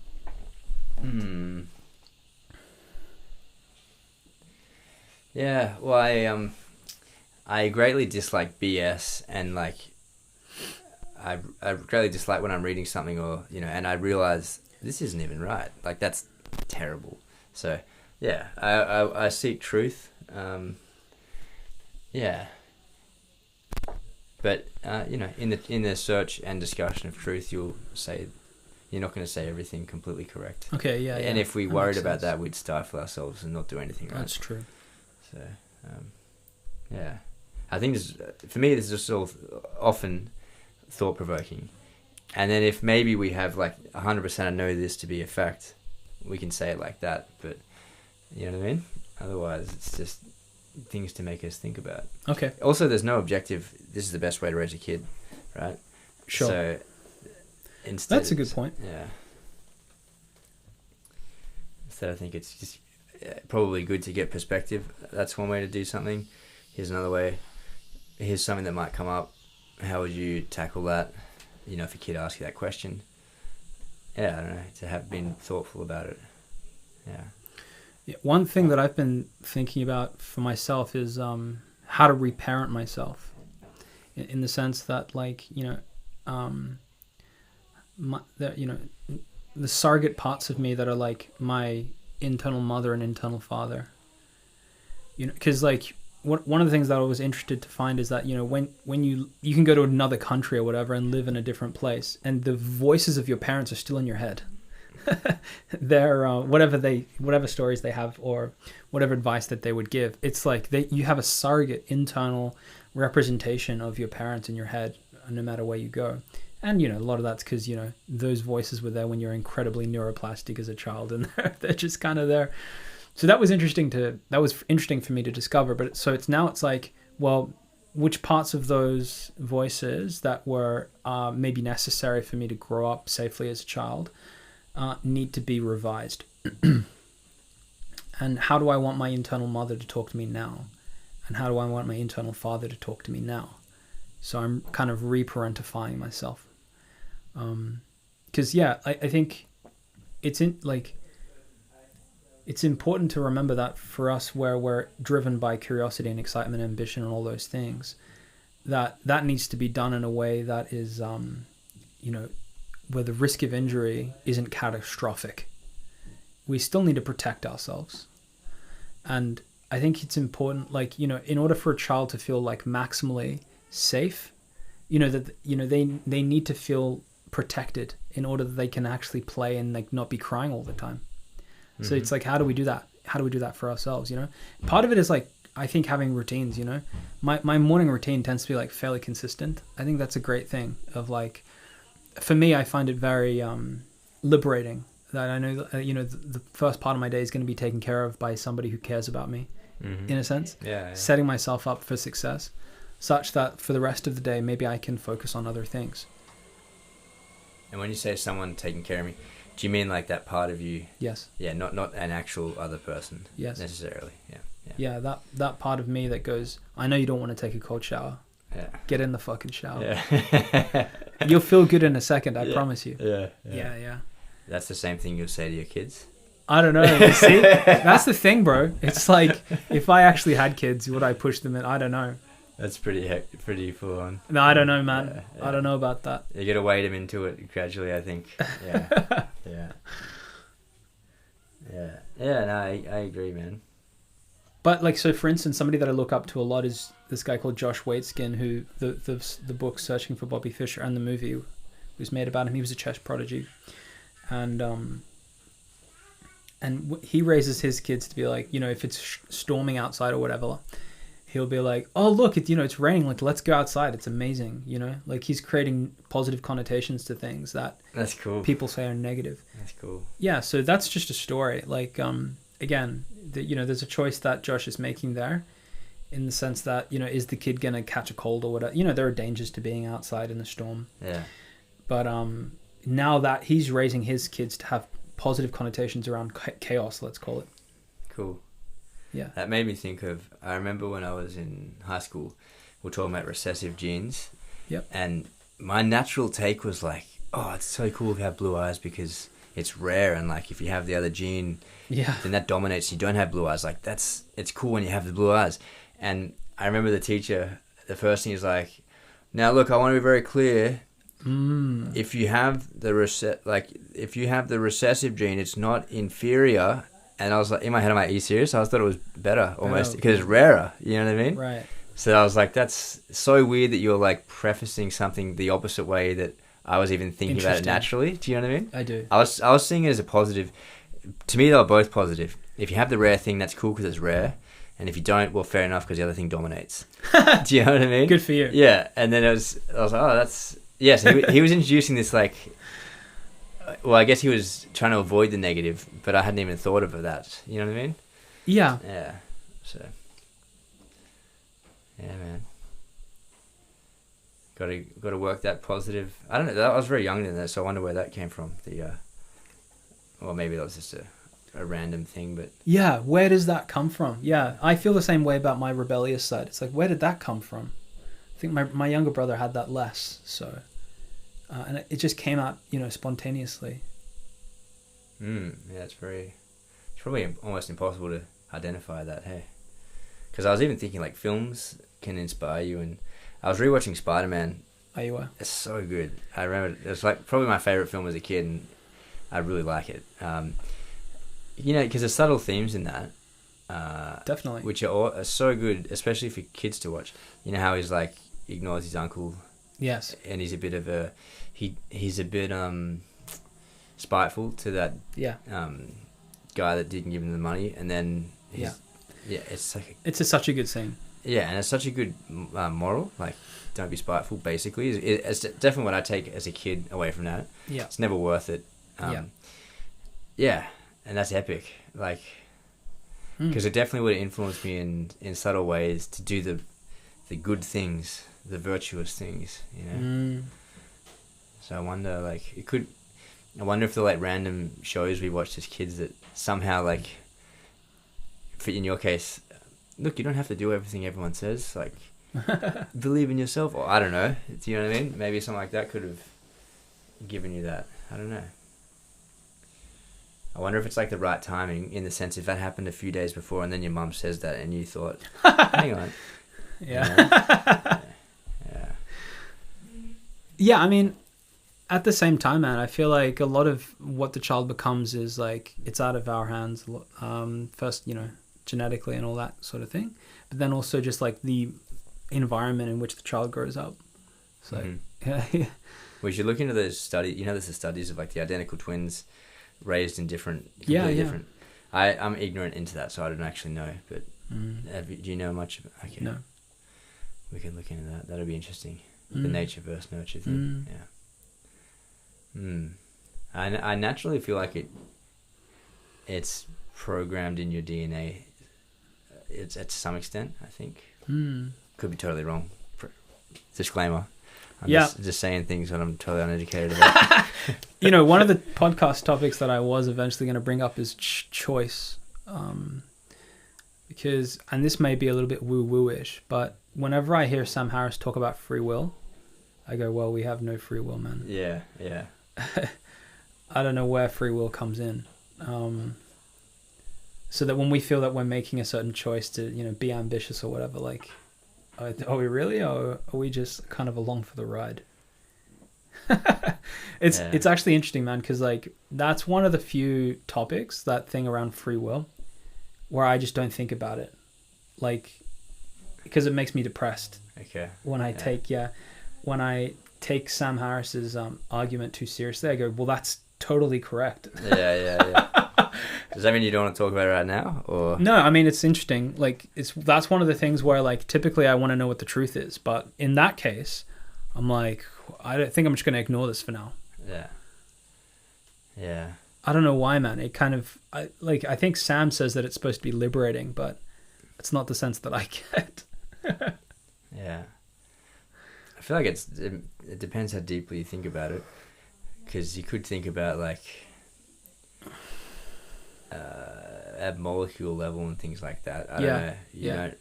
Yeah. Well, I greatly dislike BS, and like I greatly dislike when I'm reading something or and I realize this isn't even right. Like that's terrible. So yeah, I seek truth. But in the search and discussion of truth, you'll say you're not going to say everything completely correct. Okay. Yeah. And if we worried about that, we'd stifle ourselves and not do anything right. That's true. So I think for me this is just all often thought-provoking, and then if maybe we have like 100% I know this to be a fact, we can say it like that, but you know what I mean? Otherwise, it's just things to make us think about. Okay. Also, there's no objective, this is the best way to raise a kid, right? Sure. So, instead... That's a good point. Yeah. Instead, I think it's just probably good to get perspective. That's one way to do something. Here's another way. Here's something that might come up. How would you tackle that? You know, if a kid asks you that question. Yeah, I don't know, to have been thoughtful about it. Yeah. Yeah, one thing that I've been thinking about for myself is how to reparent myself, in the sense that, like, you know, the surrogate parts of me that are like my internal mother and internal father. You know, because like one of the things that I was interested to find is that, you know, when you can go to another country or whatever and live in a different place, and the voices of your parents are still in your head. They're whatever stories they have or whatever advice that they would give, it's like you have a surrogate internal representation of your parents in your head no matter where you go. And, you know, a lot of that's because, you know, those voices were there when you're incredibly neuroplastic as a child, and they're just kind of there. So that was interesting for me to discover. But it's like, well, which parts of those voices that were maybe necessary for me to grow up safely as a child need to be revised? And how do I want my internal mother to talk to me now? And how do I want my internal father to talk to me now? So I'm kind of reparentifying myself. Because I think it's important to remember that for us, where we're driven by curiosity and excitement, ambition, and all those things, that needs to be done in a way that is, you know, where the risk of injury isn't catastrophic. We still need to protect ourselves. And I think it's important, like, you know, in order for a child to feel like maximally safe, you know, that, you know, they need to feel protected in order that they can actually play and like not be crying all the time. Mm-hmm. So it's like, how do we do that? How do we do that for ourselves? You know, part of it is like, I think having routines, you know, my morning routine tends to be like fairly consistent. I think that's a great thing of like, for me, I find it very liberating that I know that, you know, the first part of my day is going to be taken care of by somebody who cares about me, mm-hmm. in a sense. Yeah. Setting myself up for success, such that for the rest of the day, maybe I can focus on other things. And when you say someone taking care of me, do you mean like that part of you? Yes. Yeah, not an actual other person. Yes. Necessarily. Yeah. Yeah, that part of me that goes, I know you don't want to take a cold shower. Yeah. Get in the fucking shower. Yeah. You'll feel good in a second, I promise you. Yeah. That's the same thing you'll say to your kids? I don't know. See, that's the thing, bro. It's like, if I actually had kids, would I push them in? I don't know. That's pretty full on. No, I don't know, man. I don't know about that. You gotta wade them into it gradually, I think. Yeah. No, I agree, man. But like, so for instance, somebody that I look up to a lot is this guy called Josh Waitzkin, who the book Searching for Bobby Fischer and the movie was made about him. He was a chess prodigy, and he raises his kids to be like, you know, if it's storming outside or whatever, he'll be like, oh look, it's raining, like let's go outside, it's amazing, you know, like he's creating positive connotations to things that that's cool. People say are negative. That's cool. Yeah, so that's just a story. Like again, you know, there's a choice that Josh is making there, in the sense that, you know, is the kid gonna catch a cold or whatever? You know, there are dangers to being outside in the storm. Yeah. But now that he's raising his kids to have positive connotations around chaos, let's call it. Cool. Yeah. That made me think of, I remember when I was in high school, we were talking about recessive genes. Yep. And my natural take was like, oh, it's so cool to have blue eyes because it's rare, and like if you have the other gene, then that dominates. You don't have blue eyes. Like it's cool when you have the blue eyes. And I remember the teacher, the first thing is like, now look, I want to be very clear. If you have the recessive gene, it's not inferior. And I was like, in my head, am I serious? I thought it was better almost because it's rarer. You know what I mean? Right. So I was like, that's so weird that you're like prefacing something the opposite way that I was even thinking about it naturally. Do you know what I mean? I do. I was seeing it as a positive. To me, they were both positive. If you have the rare thing, that's cool because it's rare. And if you don't, well, fair enough because the other thing dominates. Do you know what I mean? Good for you. Yeah. And then I was like, oh, that's... Yeah, so he was introducing this like Well, I guess he was trying to avoid the negative, but I hadn't even thought of that. You know what I mean? Yeah. Yeah. So. Yeah, man. Got to work that positive. I don't know. I was very young then, so I wonder where that came from. Well, maybe that was just a random thing, but Yeah, where does that come from? Yeah, I feel the same way about my rebellious side. It's like, where did that come from? I think my younger brother had that less, so and it just came out, spontaneously. yeah, it's probably almost impossible to identify that. Hey, because I was even thinking like films can inspire you, and I was rewatching Spider-Man. Oh, you were? It's so good. I remember it was like probably my favorite film as a kid, and I really like it. Because there's subtle themes in that. Definitely. Which are so good, especially for kids to watch. You know how he's like ignores his uncle. Yes. And he's a bit of a he's a bit spiteful to that guy that didn't give him the money, and then it's like it's such a good scene. Yeah, and it's such a good moral. Like, don't be spiteful. Basically, it's definitely what I take as a kid away from that. Yeah, it's never worth it. Yeah, and that's epic. Like, because it definitely would have influenced me in subtle ways to do the good things, the virtuous things. So I wonder, like, I wonder if the like random shows we watched as kids that somehow like, in your case. Look, you don't have to do everything everyone says. Like, believe in yourself. Or I don't know. Do you know what I mean? Maybe something like that could have given you that. I don't know. I wonder if it's like the right timing in the sense if that happened a few days before and then your mum says that and you thought, hang on. Yeah. Yeah. Yeah, I mean, at the same time, man, I feel like a lot of what the child becomes is like, it's out of our hands. First, genetically and all that sort of thing, but then also just like the environment in which the child grows up. So we should look into those studies. There's the studies of like the identical twins raised in different different. I'm ignorant into that, so I don't actually know, but do you know much about, okay, no, we can look into that. That'll be interesting. The nature versus nurture thing. I naturally feel like it's programmed in your DNA. It's to some extent, I think. Could be totally wrong. Disclaimer. I'm just saying things that I'm totally uneducated about. One of the podcast topics that I was eventually going to bring up is choice. Because, and this may be a little bit woo-woo-ish, but whenever I hear Sam Harris talk about free will, I go, well, we have no free will, man. Yeah. I don't know where free will comes in. So that when we feel that we're making a certain choice to, be ambitious or whatever, like, are we really, or are we just kind of along for the ride? It's actually interesting, man, because like that's one of the few topics, that thing around free will, where I just don't think about it, like, because it makes me depressed. Okay. When I take Sam Harris's argument too seriously, I go, well, that's totally correct. Yeah. Does that mean you don't want to talk about it right now, or no? I mean, it's interesting. Like, that's one of the things where, like, typically I want to know what the truth is, but in that case, I'm like, I don't think I'm just going to ignore this for now. Yeah. I don't know why, man. It kind of, I think Sam says that it's supposed to be liberating, but it's not the sense that I get. Yeah. I feel like it depends how deeply you think about it, because you could think about like. At molecule level and things like that. I don't know. You know,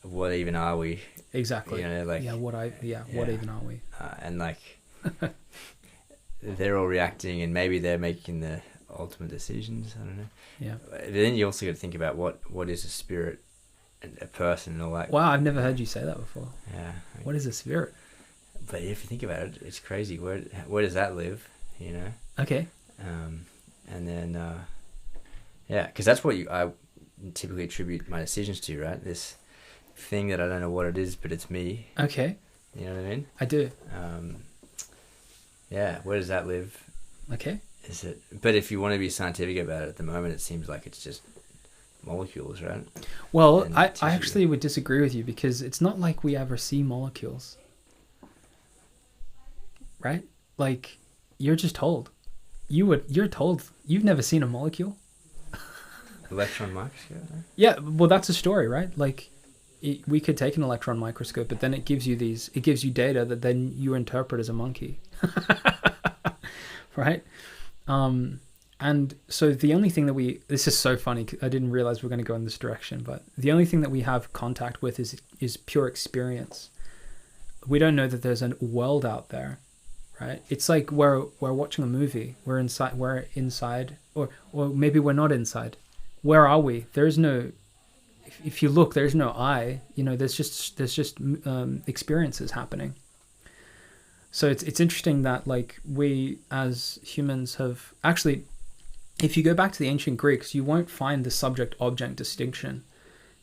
what even are we? Exactly. Like what even are we? And like they're all reacting, and maybe they're making the ultimate decisions. I don't know. Yeah. But then you also got to think about what is a spirit and a person and all that. Wow, I've never heard you say that before. Yeah. What is a spirit? But if you think about it, it's crazy. Where does that live? Okay. And then. Yeah, because that's what I typically attribute my decisions to, right? This thing that I don't know what it is, but it's me. Okay. You know what I mean? I do. Yeah, where does that live? Okay. Is it? But if you want to be scientific about it, at the moment it seems like it's just molecules, right? Well, I actually would disagree with you, because it's not like we ever see molecules. Right? Like, you're just told. you're told you've never seen a molecule. Electron microscope. No? Yeah, well, that's a story, right? Like, we could take an electron microscope, but then it gives you data that then you interpret as a monkey, right? And so the only thing that this is so funny. I didn't realize we're going to go in this direction, but the only thing that we have contact with is pure experience. We don't know that there's a world out there, right? It's like we're watching a movie. We're inside, or maybe we're not inside. Where are we? There's no. If you look, there's no I. There's just experiences happening. So it's interesting that like we as humans have actually. If you go back to the ancient Greeks, you won't find the subject-object distinction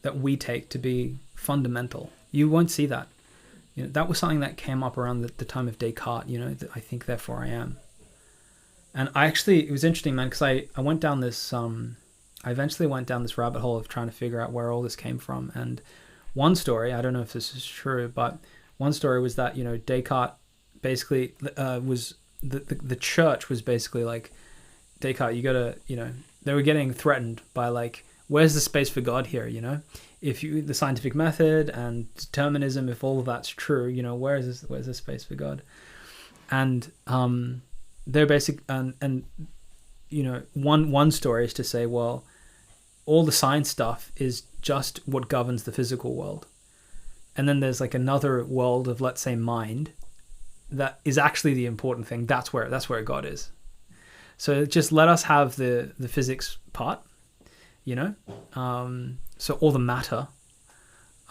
that we take to be fundamental. You won't see that. That was something that came up around the time of Descartes. I think, therefore I am. And it was interesting, man, because I went down this. I eventually went down this rabbit hole of trying to figure out where all this came from. And one story, I don't know if this is true, but one story was that Descartes basically was the church was basically like. Descartes, you gotta, they were getting threatened by like, where's the space for God here? If the scientific method and determinism, if all of that's true, where's the space for God? And they're basic, and one story is to say, well, all the science stuff is just what governs the physical world, and then there's like another world of, let's say, mind, that is actually the important thing. That's where God is. So just let us have the physics part, so all the matter,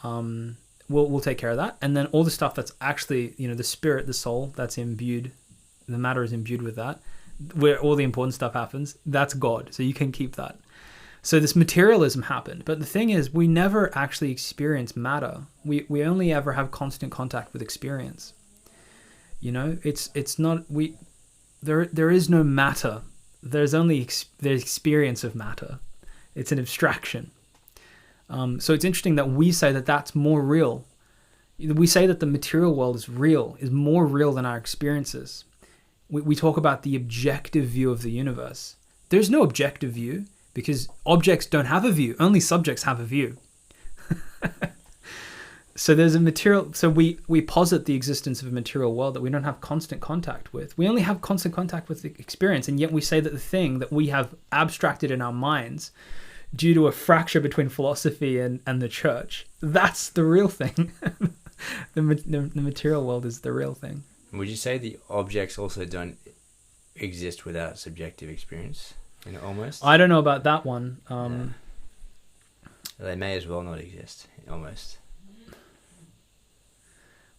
we'll take care of that. And then all the stuff that's actually, the spirit, the soul, that's imbued, the matter is imbued with that, where all the important stuff happens, that's God. So you can keep that. So this materialism happened. But the thing is, we never actually experience matter. We only ever have constant contact with experience. It's not, There is no matter. There's only the experience of matter. It's an abstraction. So it's interesting that we say that that's more real. We say that the material world is more real than our experiences. We talk about the objective view of the universe. There's no objective view because objects don't have a view. Only subjects have a view. So there's a material. So we posit the existence of a material world that we don't have constant contact with. We only have constant contact with the experience, and yet we say that the thing that we have abstracted in our minds, due to a fracture between philosophy and the church, that's the real thing. The material world is the real thing. Would you say the objects also don't exist without subjective experience? Almost. I don't know about that one. They may as well not exist. Almost.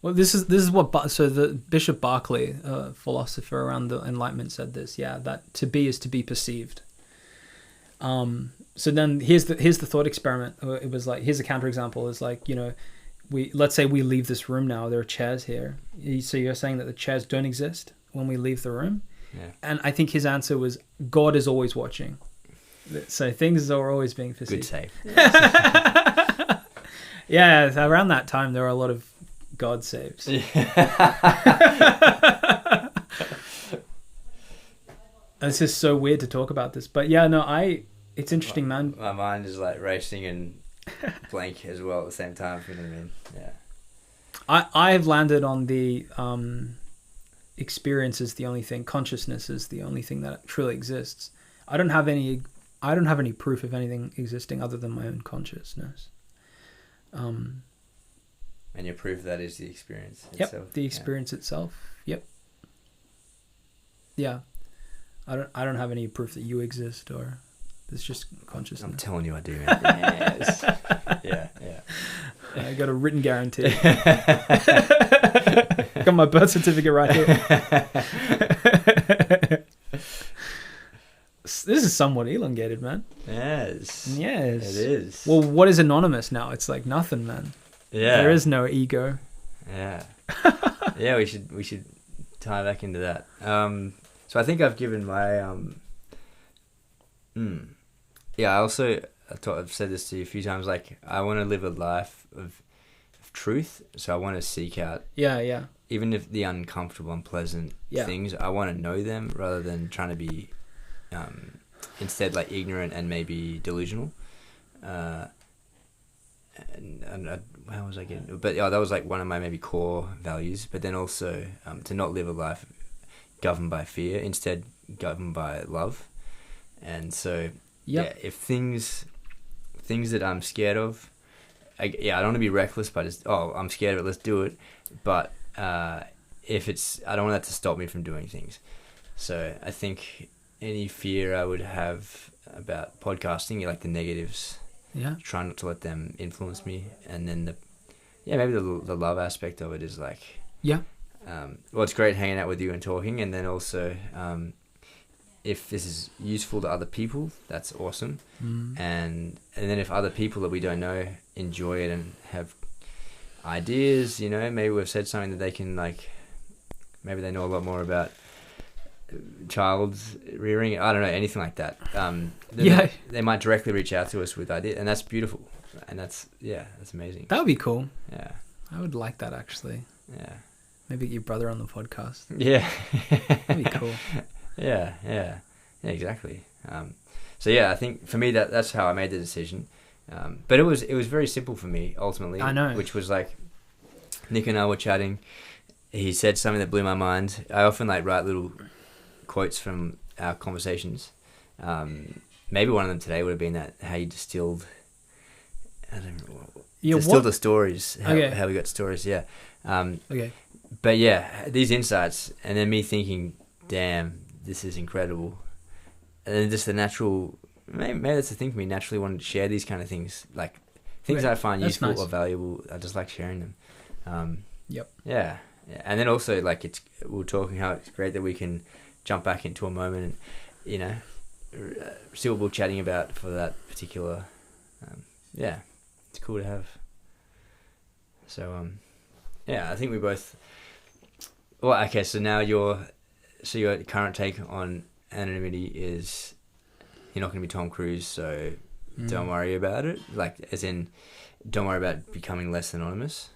Well, this is what so the Bishop Berkeley, a philosopher around the Enlightenment, said this. Yeah, that to be is to be perceived. So then here's the thought experiment. It was like, here's a counterexample. Is like, let's say we leave this room now. There are chairs here. So you're saying that the chairs don't exist when we leave the room? Yeah. And I think his answer was, God is always watching. So things are always being perceived. Good save. Yeah, around that time there were a lot of God saves. It's just so weird to talk about this, but yeah, no, it's interesting, man. My mind is like racing and blank as well at the same time. You know what I mean? Yeah. I've landed on the experience is the only thing. Consciousness is the only thing that truly exists. I don't have any proof of anything existing other than my own consciousness. And your proof that is the experience itself. Itself. The experience itself. Yep. Yeah. I don't have any proof that you exist, or it's just consciousness. I'm telling you I do, man. Yes. Yeah. I got a written guarantee. Got my birth certificate right here. This is somewhat elongated, man. Yes. Yes. It is. Well, what is anonymous now? It's like nothing, man. Yeah. There is no ego. Yeah. Yeah, we should tie back into that. So I think I've given my I've said this to you a few times, like I want to live a life of truth, so I want to seek out, Yeah. even if the uncomfortable, unpleasant things, I want to know them rather than trying to be instead like ignorant and maybe delusional. And how was I getting? But that was like one of my maybe core values. But then also to not live a life governed by fear, instead governed by love. And so if things that I'm scared of, I don't want to be reckless, but just I'm scared of it, let's do it. But if it's, I don't want that to stop me from doing things. So I think any fear I would have about podcasting, like the negatives, try not to let them influence me. And then maybe the love aspect of it is like, well, it's great hanging out with you and talking, and then also if this is useful to other people, that's awesome. And then if other people that we don't know enjoy it and have ideas, maybe we've said something that they can, like, maybe they know a lot more about child rearing, I don't know, anything like that. They might directly reach out to us with ideas, and that's beautiful, and that's amazing. That would be cool. Yeah, I would like that, actually. Yeah, maybe get your brother on the podcast. Yeah. That'd be cool. Yeah, exactly. So I think for me that's how I made the decision. But it was very simple for me ultimately. I know. Which was like, Nick and I were chatting. He said something that blew my mind. I often like write little quotes from our conversations. Maybe one of them today would have been that how you distilled. I don't know. Distilled the stories. How we got stories. Yeah. Okay. But these insights, and then me thinking, damn, this is incredible. And then just the natural, maybe that's the thing for me, naturally wanted to share these kind of things. Like, things that I find useful or valuable, I just like sharing them. Yep. Yeah. And then also, like, we were talking how it's great that we can jump back into a moment and, see what we're chatting about for that particular, it's cool to have. So, I think we both, well, okay, so now your current take on anonymity is you're not going to be Tom Cruise, so don't worry about it. Like, as in, don't worry about becoming less anonymous.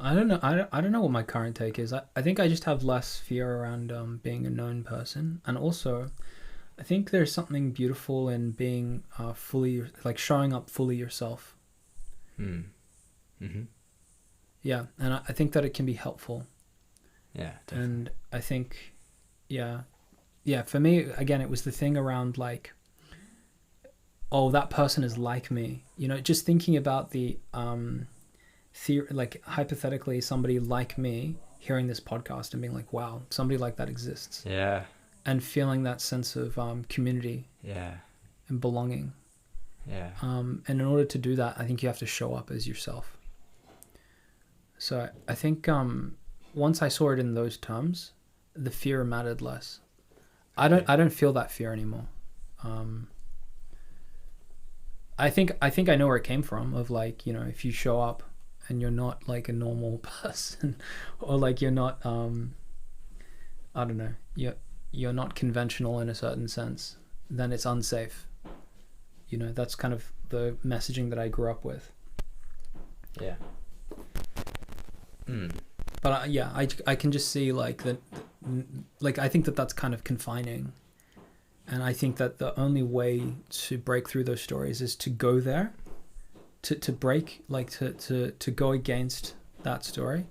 I don't know. I don't know what my current take is. I think I just have less fear around being a known person, and also, I think there's something beautiful in being fully, like, showing up fully yourself. Mm-hmm. Yeah, and I think that it can be helpful. Yeah, definitely. And I think, for me, again, it was the thing around, like, that person is like me. Just thinking about the like, hypothetically, somebody like me hearing this podcast and being like, wow, somebody like that exists. Yeah. And feeling that sense of community. Yeah. And belonging. Yeah. And in order to do that, I think you have to show up as yourself. So I think once I saw it in those terms, the fear mattered less. I don't feel that fear anymore. I think I know where it came from, of, like, if you show up and you're not like a normal person, or like you're not I don't know, you're not conventional in a certain sense, then it's unsafe. That's kind of the messaging that I grew up with. Yeah. But I can just see, like, that, like, I think that's kind of confining, and I think that the only way to break through those stories is to go there, to break, like, to go against that story,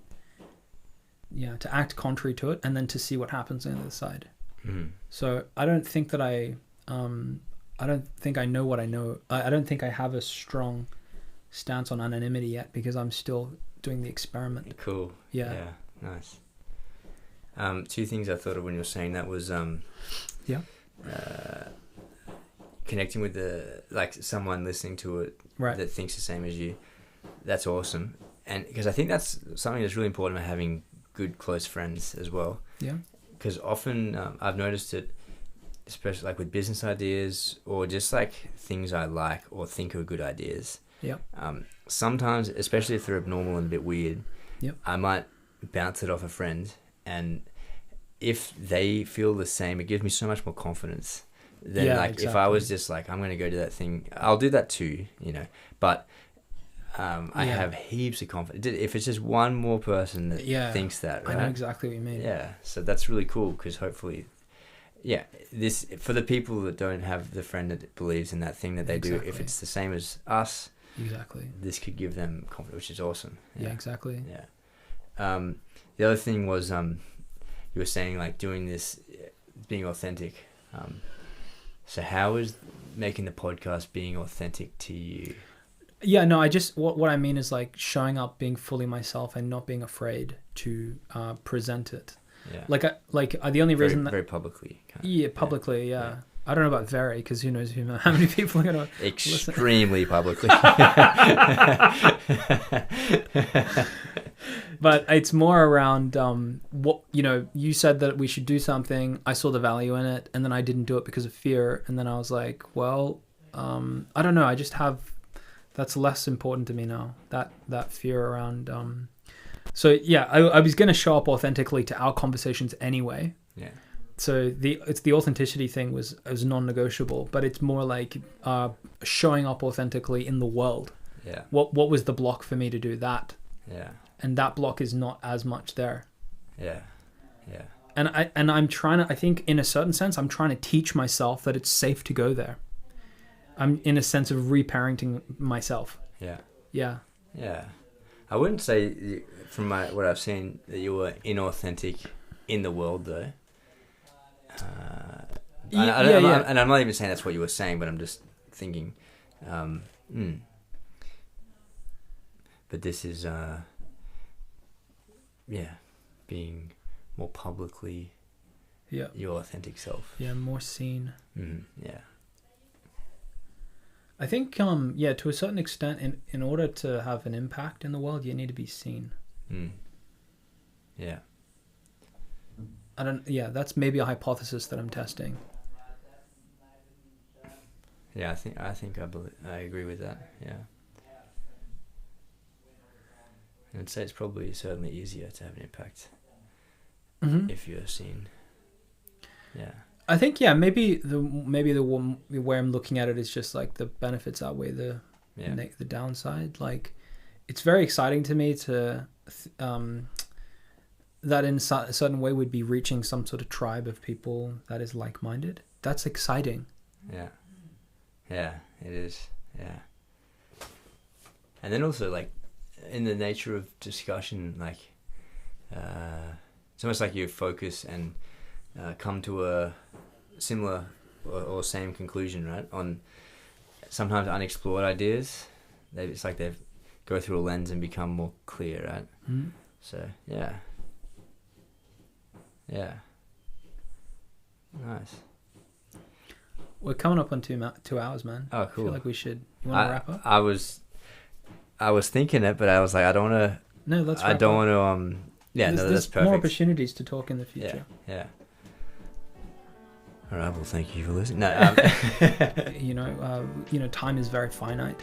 to act contrary to it, and then to see what happens on the other side. So I don't think that I don't think I know what I know. I don't think I have a strong stance on anonymity yet, because I'm still doing the experiment. Cool. Yeah. Nice. Two things I thought of when you were saying that was connecting with someone listening to it that thinks the same as you. That's awesome. And because I think that's something that's really important about having good close friends as well. Yeah. Because often I've noticed it, especially like with business ideas or just like things I like or think are good ideas. Yeah. Sometimes, especially if they're abnormal and a bit weird, I might bounce it off a friend, and if they feel the same, it gives me so much more confidence than if I was just like, I'm going to go do that thing. I'll do that too, but I have heaps of confidence. If it's just one more person that thinks that, right? I know exactly what you mean. Yeah, so that's really cool because hopefully, this for the people that don't have the friend that believes in that thing that they do, if it's the same as us, this could give them confidence, which is awesome. Yeah, exactly. Yeah. The other thing was you were saying like doing this, being authentic. So how is making the podcast being authentic to you? Yeah, no, I just what I mean is like showing up, being fully myself, and not being afraid to present it. Yeah. The only reason that very publicly. Publicly. Yeah. I don't know about very, because who knows how many people are gonna extremely publicly. But it's more around what you said that we should do something. I saw the value in it, and then I didn't do it because of fear. And then I was like, well, I don't know. I just have. That's less important to me now. That fear around. So yeah, I was gonna show up authentically to our conversations anyway. Yeah. So the authenticity thing was non-negotiable, but it's more like showing up authentically in the world. Yeah. What was the block for me to do that? Yeah. And that block is not as much there. Yeah. Yeah. And I'm trying to, I think in a certain sense, I'm trying to teach myself that it's safe to go there. I'm in a sense of reparenting myself. Yeah. Yeah. Yeah. I wouldn't say from what I've seen that you were inauthentic in the world though. And I'm not even saying that's what you were saying, but I'm just thinking, but this is, being more publicly your authentic self. Yeah, more seen. Yeah. I think, to a certain extent, in order to have an impact in the world, you need to be seen. Yeah. That's maybe a hypothesis that I'm testing. Yeah, I think I agree with that. Yeah. I'd say it's probably certainly easier to have an impact if you're seen. Yeah. I think maybe the way I'm looking at it is just like the benefits outweigh the downside. Like, it's very exciting to me to that in a certain way would be reaching some sort of tribe of people that is like-minded. That's exciting. Yeah. Yeah, it is. Yeah. And then also, like, in the nature of discussion, like, it's almost like you focus and come to a similar or same conclusion, right? On sometimes unexplored ideas. It's like they go through a lens and become more clear, right? Mm-hmm. So, yeah. Yeah. Nice. We're coming up on 2 hours, man. Oh, cool. I feel like we should. You want to wrap up? I was thinking it, but I was like, I don't want to. No, let's. I don't want to. That's perfect. More opportunities to talk in the future. Yeah. All right. Well, thank you for listening. No. Time is very finite,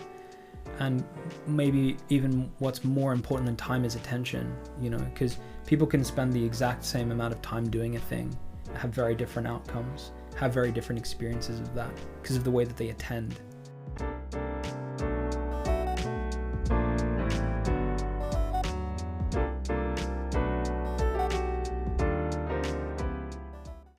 and maybe even what's more important than time is attention. Because people can spend the exact same amount of time doing a thing, have very different outcomes, have very different experiences of that because of the way that they attend